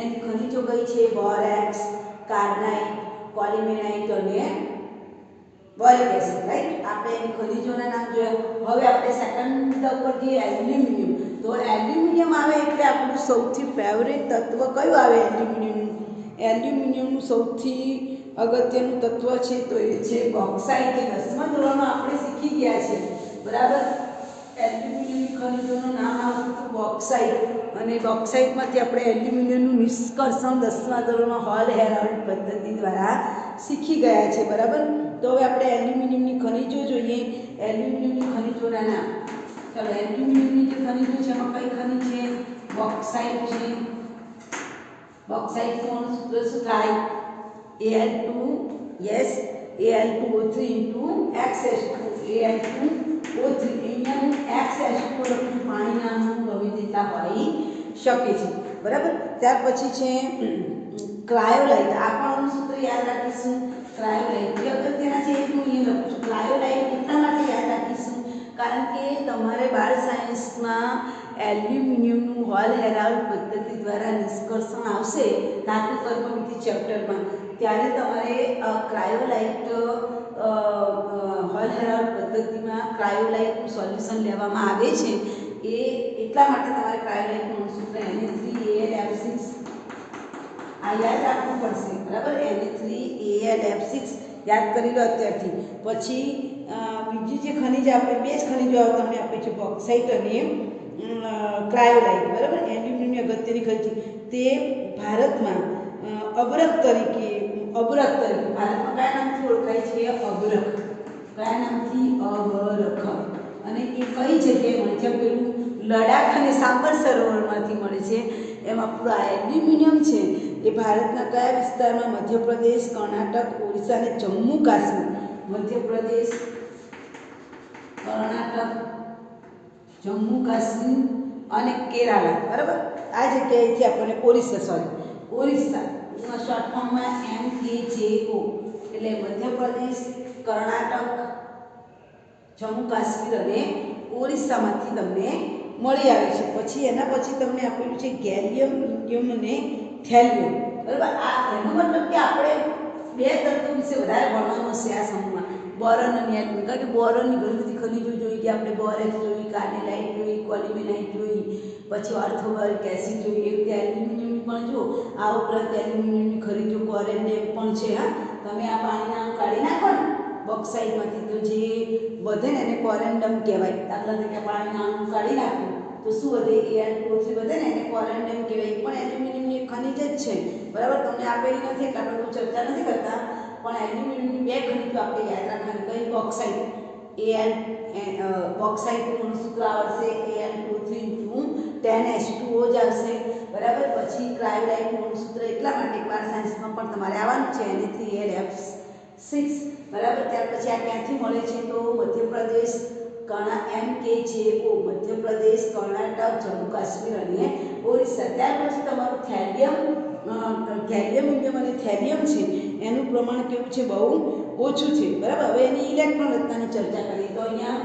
એની ખનિજો કઈ છે બોરેક્સ કાર્નાઇટ કોલ્યુમિનાઇટ અને બોરિક એસિડ રાઈટ આપણે એની ખનિજોના નામ જોયા હવે આપણે સેકન્ડ મુદ્દા ઉપર જઈએ એલ્યુમિનિયમ તો એલ્યુમિનિયમ આવે એટલે આપણું સૌથી ફેવરેટ તત્વ કયું આવે એલ્યુમિનિયમનું સૌથી અગત્યનું તત્વ છે તો એ છે બોક્સાઇટ જે 10મા ધોરણમાં આપણે શીખી ગયા છે બરાબર એલ્યુમિનિયમની ખનિજોનું નામ આવતું હતું બોક્સાઇટ અને બોક્સાઇટમાંથી આપણે એલ્યુમિનિયમનું નિષ્કર્ષણ 10મા ધોરણમાં હોલ હેરાલ્ડ પદ્ધતિ દ્વારા શીખી ગયા છે બરાબર તો હવે આપણે એલ્યુમિનિયમની ખનિજો જોઈએ એલ્યુમિનિયમની ખનિજોના નામ ચાલો એલ્યુમિનિયમની જે ખનિજો છે એમાં કઈ ખનિજ છે બોક્સાઇટ છે બોક્સાઇટનું અણુસૂત્ર શું થાય Al2 yes Al2O3 into XH2 Al2O3 અહીંયા XH2 લખું પાણીના અણુ ગમે તેટલા હોઈ શકે છે બરાબર ત્યાર પછી છે ક્રાયોલાઇટ આ પણ અણુસૂત્ર યાદ રાખીશું ક્રાયોલાઇટ જે અગત્યના છે એ હું અહીંયા લખું છું ક્રાયોલાઇટ એટલા માટે યાદ રાખીશું કારણ કે તમારે બાળ સાયન્સમાં એલ્યુમિનિયમનું હોલ હેરાલ્ડ પદ્ધતિ દ્વારા નિષ્કર્ષણ આવશે ધાતુ કર્મવિધિ ચેપ્ટરમાં ત્યારે તમારે ક્રાયોલાઇટ હોલ હેરાલ્ડ પદ્ધતિમાં ક્રાયોલાઇટનું સોલ્યુશન લેવામાં આવે છે એ એટલા માટે તમારે ક્રાયોલાઇટનું અણુસૂત્ર Na3AlF6 આ યાદ રાખવું પડશે બરાબર Na3AlF6 યાદ કરી લો અત્યારથી પછી બીજી જે ખનિજ આપણે બે જ ખનિજો તમને આપે છે બોક્સાઇટ અને ક્રાયોલાઇટ બરાબર એલ્યુમિનિયમ અગત્યની ખનિજ તે ભારતમાં અબરખ તરીકે ભારતમાં કયા નામથી ઓળખાય છે અબરખ કયા નામથી અબરખ અને એ કઈ જગ્યાએ મળે છે પેલું લડાખ અને સાંબર સરોવરમાંથી મળે છે એમાં પૂરા એલ્યુમિનિયમ છે એ ભારતના કયા વિસ્તારમાં? મધ્યપ્રદેશ, કર્ણાટક, ઓડિશા અને જમ્મુ કાશ્મીર. મધ્યપ્રદેશ, કર્ણાટક, જમ્મુ કાશ્મીર અને કેરાલા. બરાબર, આ જગ્યાએથી આપણને ઓરિસ્સા શોર્ટ ફોર્મમાં MKJO એટલે મધ્યપ્રદેશ, કર્ણાટક, જમ્મુ કાશ્મીર અને ઓરિસ્સામાંથી તમને મળી આવે છે. પછી એના પછી તમને આપેલું છે ગેલિયમ, ઇન્ડિયમ અને થેલિયમ. બરાબર, આ એનો મતલબ કે આપણે બે તત્વો વિશે વધારે ભણવાનું હશે આ સમૂહમાં, બોરોન અને એલ્યુમિનિયમ. કારણ કે બોરોનની ઘણી બધી ખનિજો જોઈ કે આપણે બોરેક્સ જોઈ, કાર્નેલાઇટ જોઈ, કોલિમેનાઇટ જોઈ, પછી ઓર્થોબોરિક એસિડ જોઈ. એવી રીતે એલ્યુમિનિયમની પણ જો, આ ઉપરાંત એલ્યુમિનિયમની ખનિજો કોરેન્ડેમ પણ છે. હા, તમે આ પાણીના કાઢી નાખો ને બોક્સાઇટમાંથી તો જે વધે ને એને કોરેન્ડમ કહેવાય. દાખલા તરીકે પાણીના અણુ કાઢી નાખો તો શું વધે? Al2O3 વધે ને એને કોરેન્ડમ કહેવાય. એ પણ એલ્યુમિનિયમની એક ખનિજ જ છે. બરાબર, તમને આપેલી નથી એટલે આપણે બહુ ચર્ચા નથી કરતા, પણ એલ્યુમિનિયમની બે ખનિજો આપણે યાદ રાખવાની. કઈ? બોક્સાઇટ, બોક્સાઇટનું અણુસૂત્ર આવશે Al2O3 10H2O જ આવશે. બરાબર, પછી ક્રાયોલાઇટનું અણુસૂત્ર એટલા માટે એકવાર સાયન્સમાં પણ તમારે આવવાનું છે Na3Al6. બરાબર, ત્યાર પછી આ ક્યાંથી મળે છે? તો મધ્યપ્રદેશ, MKJO, મધ્યપ્રદેશ, કર્ણાટક, જમ્મુ કાશ્મીર અને ઓરિસ્સા. ત્યાર પછી તમારું થેલિયમ, ઇન્ડિયમ અને થેલિયમ છે એનું પ્રમાણ કેવું છે? બહુ ઓછું છે. બરાબર, હવે એની ઇલેક્ટ્રોન રચનાની ચર્ચા કરીએ તો અહીંયા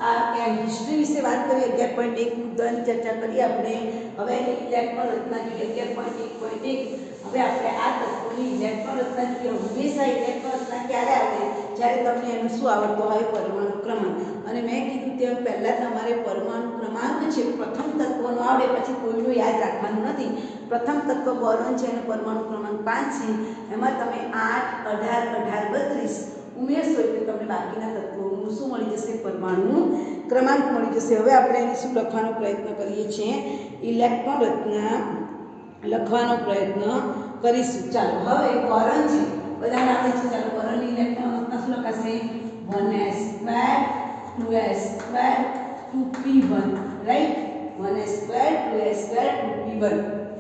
આ હિસ્ટ્રી વિશે વાત કરીએ. 11.1 મુદ્દાની ચર્ચા કરીએ આપણે. હવે એની ઇલેક્ટ્રોન રચના જોઈએ. 11.1 હવે આપણે આ તત્વોની ઇલેક્ટ્રોન રચના જોઈએ. હંમેશા ઇલેક્ટ્રોન રચના ક્યારે આવે? જ્યારે તમને એનું શું આવડતું હોય? પરમાણુ ક્રમાંક. અને મેં કીધું તેમ પહેલાં તમારે પરમાણુ ક્રમાંક છે પ્રથમ તત્વનો આવડે, પછી કોઈનું યાદ રાખવાનું નથી. પ્રથમ તત્વ બોરોન છે અને પરમાણુ ક્રમાંક 5 છે. એમાં તમે 8, 18, 32 ઉમેરશો એટલે તમને બાકીના તત્વોનું શું મળી જશે? પરમાણુ ક્રમાંક મળી જશે. હવે આપણે એને શું લખવાનો પ્રયત્ન કરીએ છીએ? ઇલેક્ટ્રોન રચના લખવાનો પ્રયત્ન કરીશું. ચાલો, હવે બોરોન છે બધાને આવડે છે. ચાલો, બોરોનની ઇલેક્ટ્રોન રચના શું લખાશે? 1s2 2s2 2p1. Right, 1s2 2s2 2p1.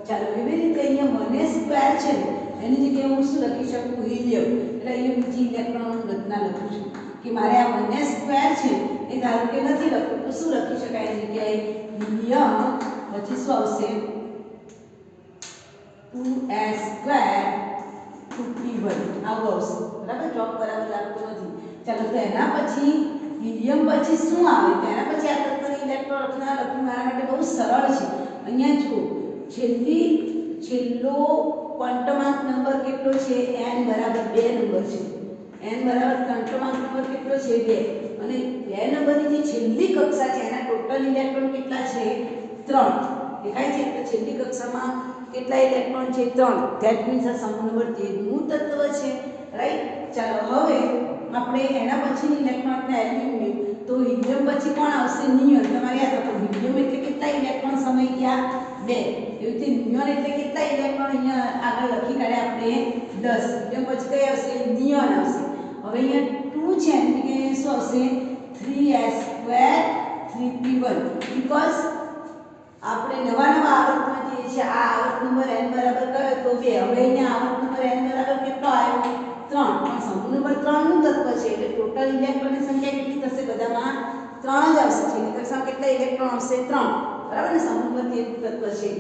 ચાલો, એવી રીતે અહીંયા 1s2 છે ને એની જગ્યાએ હું શું લખી શકું? હિલિયમ. એટલે અહીંયા બીજી ઇલેક્ટ્રોન રચના લખું છું કે મારે આ 1s2 છે એ ધારો કે નથી લખવું તો શું લખી શકાય? એની જગ્યાએ હિલિયમ, પછી શું આવશે? 2s2 2p1 આવું આવશે. બરાબર, ચોક બરાબર લાગતું નથી. ચાલો, તો એના પછી હિલિયમ પછી શું આવે? તો એના પછી આ તત્વની ઇલેક્ટ્રોન રચના લખવું મારા માટે બહુ સરળ છે. અહીંયા જુઓ, છેલ્લો ક્વોન્ટમાંક નંબર કેટલો છે? n બરાબર 2 નંબર છે. n બરાબર ક્વોન્ટમાંક નંબર કેટલો છે? 2. અને 2 નંબરની જે છેલ્લી કક્ષા છે એના ટોટલ ઇલેક્ટ્રોન કેટલા છે? 3. દેખાય છે? તો છેલ્લી કક્ષામાં કેટલા ઇલેક્ટ્રોન છે? 3. ધેટ મીન્સ આ સમૂહ નંબર 13 નું તત્વ છે. રાઈટ, ચાલો, હવે આપણે એના પછીની ઇલેક્ટ્રોન આપણે એલ્યુમિનિયમ. તો હિલિયમ પછી કોણ આવશે? નિયોન. તમારે યાદ રાખો, હિલિયમ એટલે કેટલા ઇલેક્ટ્રોન સમય ગયા? 2. એવી રીતે નિયોન એટલે કેટલા ઇલેક્ટ્રોન? અહીંયા આગળ લખી કાઢ્યા આપણે 10. હિલિયમ પછી કઈ આવશે? નિયોન આવશે. હવે અહીંયા 2 છે એની જગ્યાએ શું આવશે? 3s2 3p1. બીકોઝ આપણે નવા આવર્તમાં જઈએ છીએ. આ આવર્ત નંબર n બરાબર કયો? તો 2. હવે અહીંયા આવર્ત નંબર n બરાબર કેટલો આવ્યો? 3. પણ સમૂહ નંબર 3 નું તત્વ છે એટલે ટોટલ ઇલેક્ટ્રોનની સંખ્યા કેટલી થશે? બધામાં 3 જ આવશે. છેલ્લી કક્ષામાં કેટલા ઇલેક્ટ્રોન આવશે? 3. બરાબર ને? સમૂહ નંબર 13 તત્વ છે.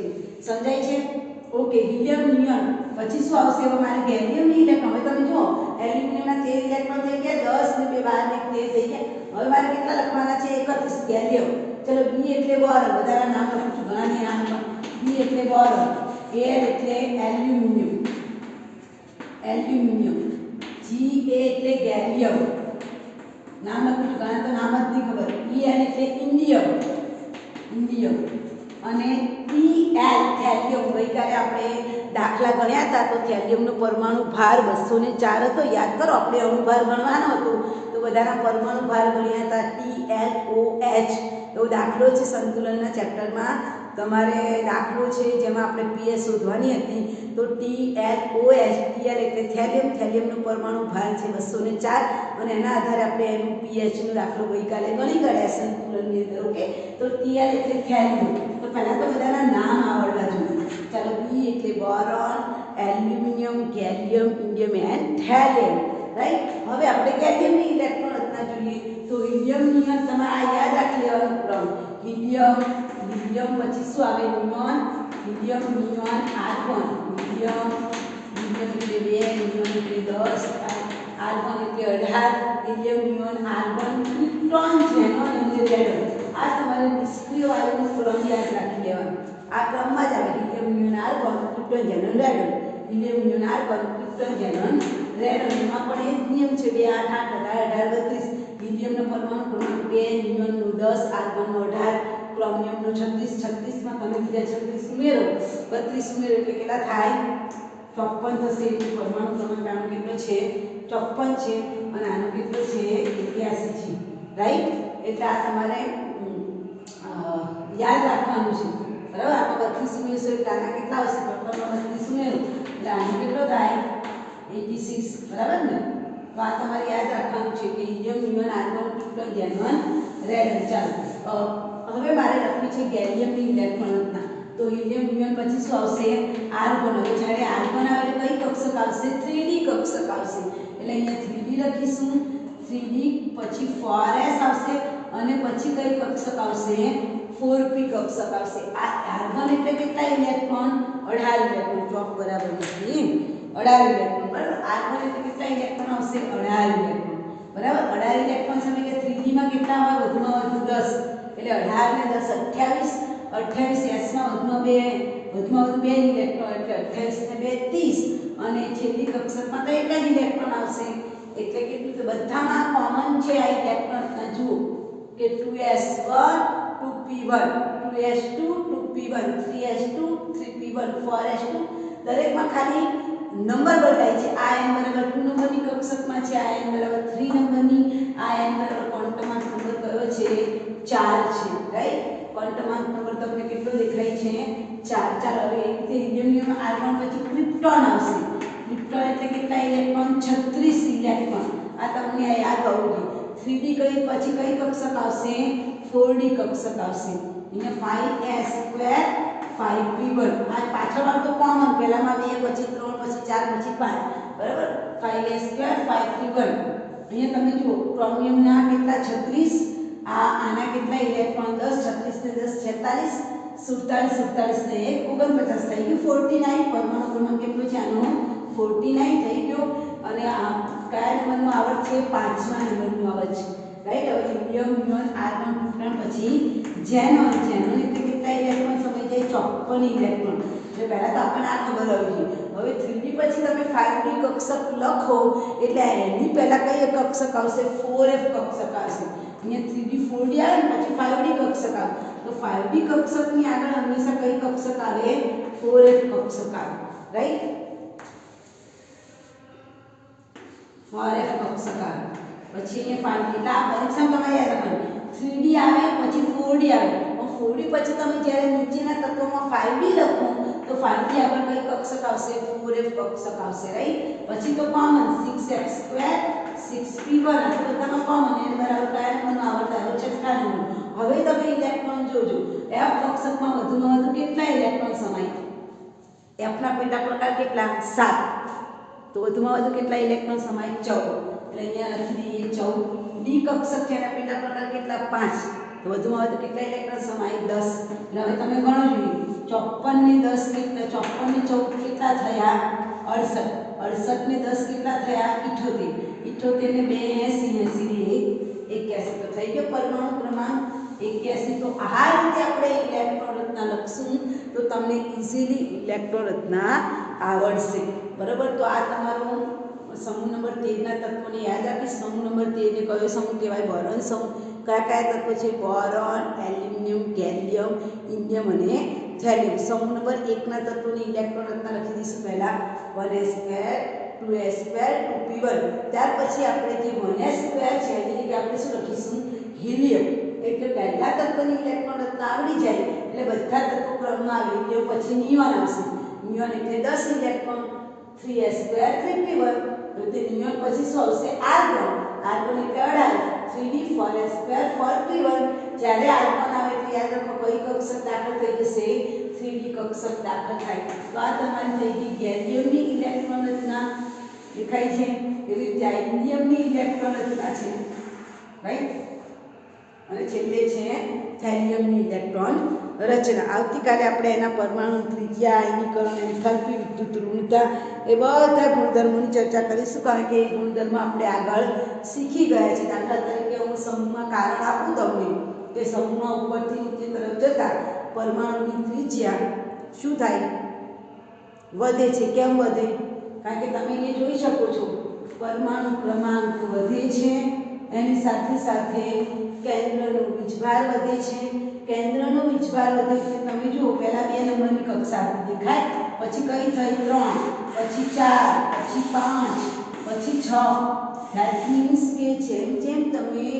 સમજાય છે? Okay, helium, neon. પછી શું આવશે? હવે મારે ગેલિયમની ઇલેક્ટ્રોન. હવે તમે જુઓ, એલ્યુમિનિયમના 13 ઇલેક્ટ્રોન થઈ ગયા, 10 ને 2 12 ને 13 થઈ ગયા. હવે મારે કેટલા લખવાના છે? 31. ગેલિયમ. ચલો, બી એટલે બોરોન. બધાના નામ લખું છું, ઘણાની નામ. બી એટલે બોરોન, એલ એટલે એલ્યુમિનિયમ, જી એટલે ગેલિયમ. નામ લખું છું, ઘણા તો નામ જ નહીં ખબર. એન એટલે ઇન્ડિયમ, અને થેલિયમ. ગઈકાલે આપણે દાખલા ગણ્યા હતા તો થેલિયમનો પરમાણુ ભાર 204 હતો. યાદ કરો, આપણે અણુભાર ગણવાનો હતો તો બધાના પરમાણુ ભાર ગણ્યા હતા. TLOH એવો દાખલો છે સંતુલનના ચેપ્ટરમાં. તમારે દાખલો છે જેમાં આપણે પીએચ શોધવાની હતી. તો TLOH, TL એટલે થેલિયમનો પરમાણુ ભાર છે 204 અને એના આધારે આપણે એનું પીએચનો દાખલો ગઈકાલે ગણી કાઢ્યા સંતુલનની અંદર. ઓકે, તો TL એટલે થેલિયમ. તો પહેલાં તો બધાના નામ આવડવા જોઈએ. ચાલો બી એટલે boron, aluminium, gallium, indium and thallium, right. હવે આપણે ગેલિયમની ઇલેક્ટ્રોન રચના જોઈએ તો હિલિયમ નિયોન તમારે આ યાદ રાખી લેવાનું ક્રમ. હિલિયમ, પછી શું આવે neon, helium neon argon, helium એટલે 2, નિયોન એટલે 10, આર્ગોન એટલે 18, helium neon argon, krypton, xenon અને રેડોન. આ તમારે નિષ્ક્રિય વાયુનો ક્રમ યાદ રાખી લેવાનો. આ ક્રમમાં જ આવે helium neon argon, krypton, xenon, radon. Helium neon argon, krypton, xenon, radon. એમાં પણ એ જ નિયમ છે 2, 8, 8, 18, 32. હિલિયમનો પરમાણુ ક્રમાંક 2, નિયોનનો 10, આર્ગોનનો 18, ક્રોમિયમનો 36, 36માં તમે બીજા 36 ઉમેરો, 32 ઉમેરો એટલે કેટલા થાય 54 થશે. એટલે પરમાણુ ક્રમાંક આનો કેટલો છે 54 છે અને આનો કેટલો છે 81 છે, રાઈટ. એટલે આ તમારે યાદ રાખવાનું છે, બરાબર. આપણે 32 ઉમેરશો એટલે આના કેટલા આવશે 54 માં 32 ઉમેરો એટલે આનો કેટલો થાય 86, બરાબર ને. તો આ તમારે યાદ રાખવાનું છે કે helium neon argon, krypton, xenon, radon. ચાલો હવે મારે લખવી છે ગેલિયમની ઇલેક્ટ્રોન રચના. તો હિલિયમ નિયોન પછી શું આવશે આર્ગોન. હવે જ્યારે આર્ગોન આવે એટલે કઈ કક્ષક આવશે 3D કક્ષક આવશે. એટલે અહીંયા 3D લખીશું, 3D પછી 4s આવશે અને પછી કઈ કક્ષક આવશે 4p કક્ષક આવશે. આ આર્ગોન એટલે કેટલા ઇલેક્ટ્રોન 18 ઇલેક્ટ્રોન. ચોક બરાબર નથી, 18 ઇલેક્ટ્રોન, બરાબર. આર્ગોન એટલે કેટલા ઇલેક્ટ્રોન આવશે 18 ઇલેક્ટ્રોન, બરાબર. 18 ઇલેક્ટ્રોન સમય કે 3D માં કેટલા આવે વધુમાં વધુ 10 એટલે 18 ને 10 28, 28 s માં વધુમાં વધુ 2 ઇલેક્ટ્રોન એટલે 28 ને 2 30 અને છેલ્લી કક્ષકમાં તો એક જ ઇલેક્ટ્રોન આવશે. એટલે કેટલું તો બધામાં કોમન છે આ ઇલેક્ટ્રોન. જુઓ કે 2s1 2p1, 2s2 2p1, 3s2 3p1, 4s2 દરેકમાં ખાલી નંબર બદલાય છે. આ n બરાબર 2 નંબરની કક્ષકમાં છે, આ n બરાબર 3 નંબરની, આ n બરાબર ક્વોન્ટમાર્ક નંબર કયો છે 4 છે, રાઈટ. ક્વોન્ટમાર્ક નંબર તમને કેટલો દેખાય છે 4. ચાલો હવે એ રીતે હિલિયમ નિયોન આર્ગોન પછી ક્રિપ્ટોન આવશે. ક્રિપ્ટોન એટલે કેટલા ઇલેક્ટ્રોન 36 ઇલેક્ટ્રોન. આ તમને આ યાદ હોવું જોઈએ. 3D કઈ પછી કઈ કક્ષક આવશે 4D કક્ષક આવશે. અહીંયા 5s2 5p1. આ પાછળ વાળું તો કોમન, પહેલામાં 2 પછી 3 પછી 4 પછી 5, બરાબર. 5s2 5p1. અહીંયા તમે જુઓ ક્રોમિયમના કેટલા 36, આના કેટલા ઇલેક્ટ્રોન 10, 36 ને 10 46, 47 ને 1 49 થઈ ગયું 49. પરમાણુ ક્રમાંક કેટલો છે આનો 49 થઈ ગયો. અને આ કયા નંબરનું આવર્ત છે 5મા નંબરનું આવર્ત છે, રાઈટ. હવે હિલિયમ નિયોન આર્ગોન ક્રિપ્ટોન પછી ઝેનોન. ઝેનોન એટલે કેટલા ઇલેક્ટ્રોન સમય જાય 54 ઇલેક્ટ્રોન. એટલે પહેલા તો આપણને આ ખબર હોવી જોઈએ. હવે 3D પછી તમે 5D કક્ષક લખો એટલે એની પહેલા કઈ કક્ષક આવશે 4f કક્ષક આવશે. અહીંયા 3D 4D આવે ને પછી 5D કક્ષક આવે. તો 5D કક્ષકની આગળ હંમેશા કઈ કક્ષક આવે 4f કક્ષક આવે, રાઈટ. 4f કક્ષક આવે પછી અહીંયા 5D. એટલે આ પરીક્ષા તમારે યાદ રાખવાનું 3D આવે પછી 4D આવે. 4D પછી તમે જ્યારે નીચેના તત્વોમાં 5D લખો તો 5D આગળ કઈ કક્ષક આવશે 4f કક્ષક આવશે, રાઈટ. પછી તો કોમન 6s2 6p1. આ તો બધામાં કોમન n બરાબર કયા નંબરનો આવર્ત આવ્યો 6થા નંબર. હવે તમે ઇલેક્ટ્રોન જોજો f કક્ષકમાં વધુમાં વધુ કેટલા ઇલેક્ટ્રોન સમાય. f ના પેટા પ્રકાર કેટલા 7. તો વધુમાં વધુ કેટલા ઇલેક્ટ્રોન સમાય 14. એટલે અહીંયા લખી દઈએ 14. ડી કક્ષક છે એના પેટા પ્રકાર કેટલા 5. તો વધુમાં વધુ કેટલા ઇલેક્ટ્રોન સમાય 10. એટલે હવે તમે ગણો જોઈએ 54 ને 10 કેટલા 54 ને 14 કેટલા થયા 68. 68 ને 10 કેટલા થયા 78. 78 ને 2 80, 80 ને 1 81. તો થઈ ગયો પરમાણુ ક્રમાંક 81. તો આ રીતે આપણે ઇલેક્ટ્રોન રચના લખશું તો તમને ઇઝીલી ઇલેક્ટ્રોન રચના આવડશે, બરાબર. તો આ તમારો સમૂહ નંબર 13 ના તત્વોને યાદ રાખીશ. સમૂહ નંબર 13 ને કયો સમૂહ કહેવાય બોરોન સમૂહ. કયા કયા તત્વો છે બોરોન, એલ્યુમિનિયમ, ગેલિયમ, ઇન્ડિયમ અને થેલિયમ. સમૂહ નંબર 1 ના તત્વોની ઇલેક્ટ્રોન રચના લખી દઈશું પહેલા 1s2 2s2 2p1. ત્યાર પછી આપણે જે 1s2 છે એની જગ્યાએ આપણે શું લખીશું હિલિયમ. એટલે પહેલા તત્વની ઇલેક્ટ્રોન રચના આવડી જાય એટલે બધા તત્વો ક્રમમાં આવે. હિલિયમ પછી નિયોન આવશે. નિયોન એટલે 10 ઇલેક્ટ્રોન 3s2 3p1. તો તે નિયોન પછી શું આવશે આર્ગોન. આર્ગોન એટલે 18 3d 4s2 4p1. જ્યારે આર્ગોન આવે એટલે યાદ રાખો કઈ કક્ષક દાખલ થઈ જશે 3D કક્ષક દાખલ થાય તો આ તમારી થઈ ગઈ ગેલિયમની ઇલેક્ટ્રોન રચના દેખાય છે એવી રીતે આ હિલિયમની ઇલેક્ટ્રોન રચના છે રાઈટ અને છેલ્લે છે થેલિયમની ઇલેક્ટ્રોન રચના આવતીકાલે આપણે એના પરમાણુ ત્રિજ્યા આયનીકરણ એન્થાલ્પી વિદ્યુત ઋણતા એ બધા ગુણધર્મોની ચર્ચા કરીશું કારણ કે એ ગુણધર્મ આપણે આગળ શીખી ગયા છે દાખલા તરીકે હું સમૂહમાં કારણ આપું તમને કે સમૂહમાં ઉપરથી નીચે તરફ જતા પરમાણુની ત્રિજ્યા શું થાય વધે છે કેમ વધે કારણ કે તમે એ જોઈ શકો છો પરમાણુ ક્રમાંક વધે છે એની સાથે સાથે કેન્દ્રનો વીજભાર વધે છે કેન્દ્રનો વીજભાર વધે છે તમે જુઓ પહેલા 2 નંબરની કક્ષા દેખાય પછી કઈ થઈ 3 પછી 4 પછી 5 પછી 6 ધેટ મીન્સ કે જેમ જેમ તમે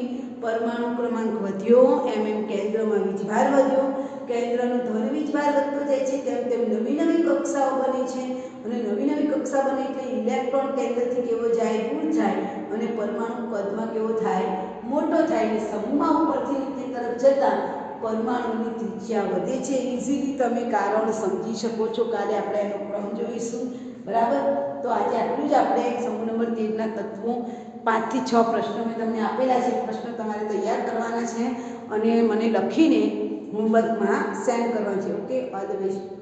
પરમાણુ ક્રમાંક વધ્યો એમ એમ કેન્દ્રમાં વીજભાર વધ્યો કેન્દ્રનો ધન વીજભાર વધતો જાય છે તેમ તેમ નવી નવી કક્ષાઓ બને છે અને નવી નવી કક્ષા બને એટલે ઇલેક્ટ્રોન કેન્દ્રથી કેવો જાય દૂર જાય અને પરમાણુ કદમાં કેવો થાય મોટો થાય અને સમૂહમાં ઉપરથી નીચે તરફ જતા પરમાણુની ત્રિજ્યા વધે છે ઇઝીલી તમે કારણ સમજી શકો છો કાલે આપણે એનો ક્રમ જોઈશું બરાબર તો આજે આટલું જ આપણે સમૂહ નંબર 13 ના તત્વો 5 થી 6 પ્રશ્નો મેં તમને આપેલા છે પ્રશ્નો તમારે તૈયાર કરવાના છે અને મને લખીને હોમવર્કમાં સેન્ડ કરવાના છે ઓકે ઓલ ધ બેસ્ટ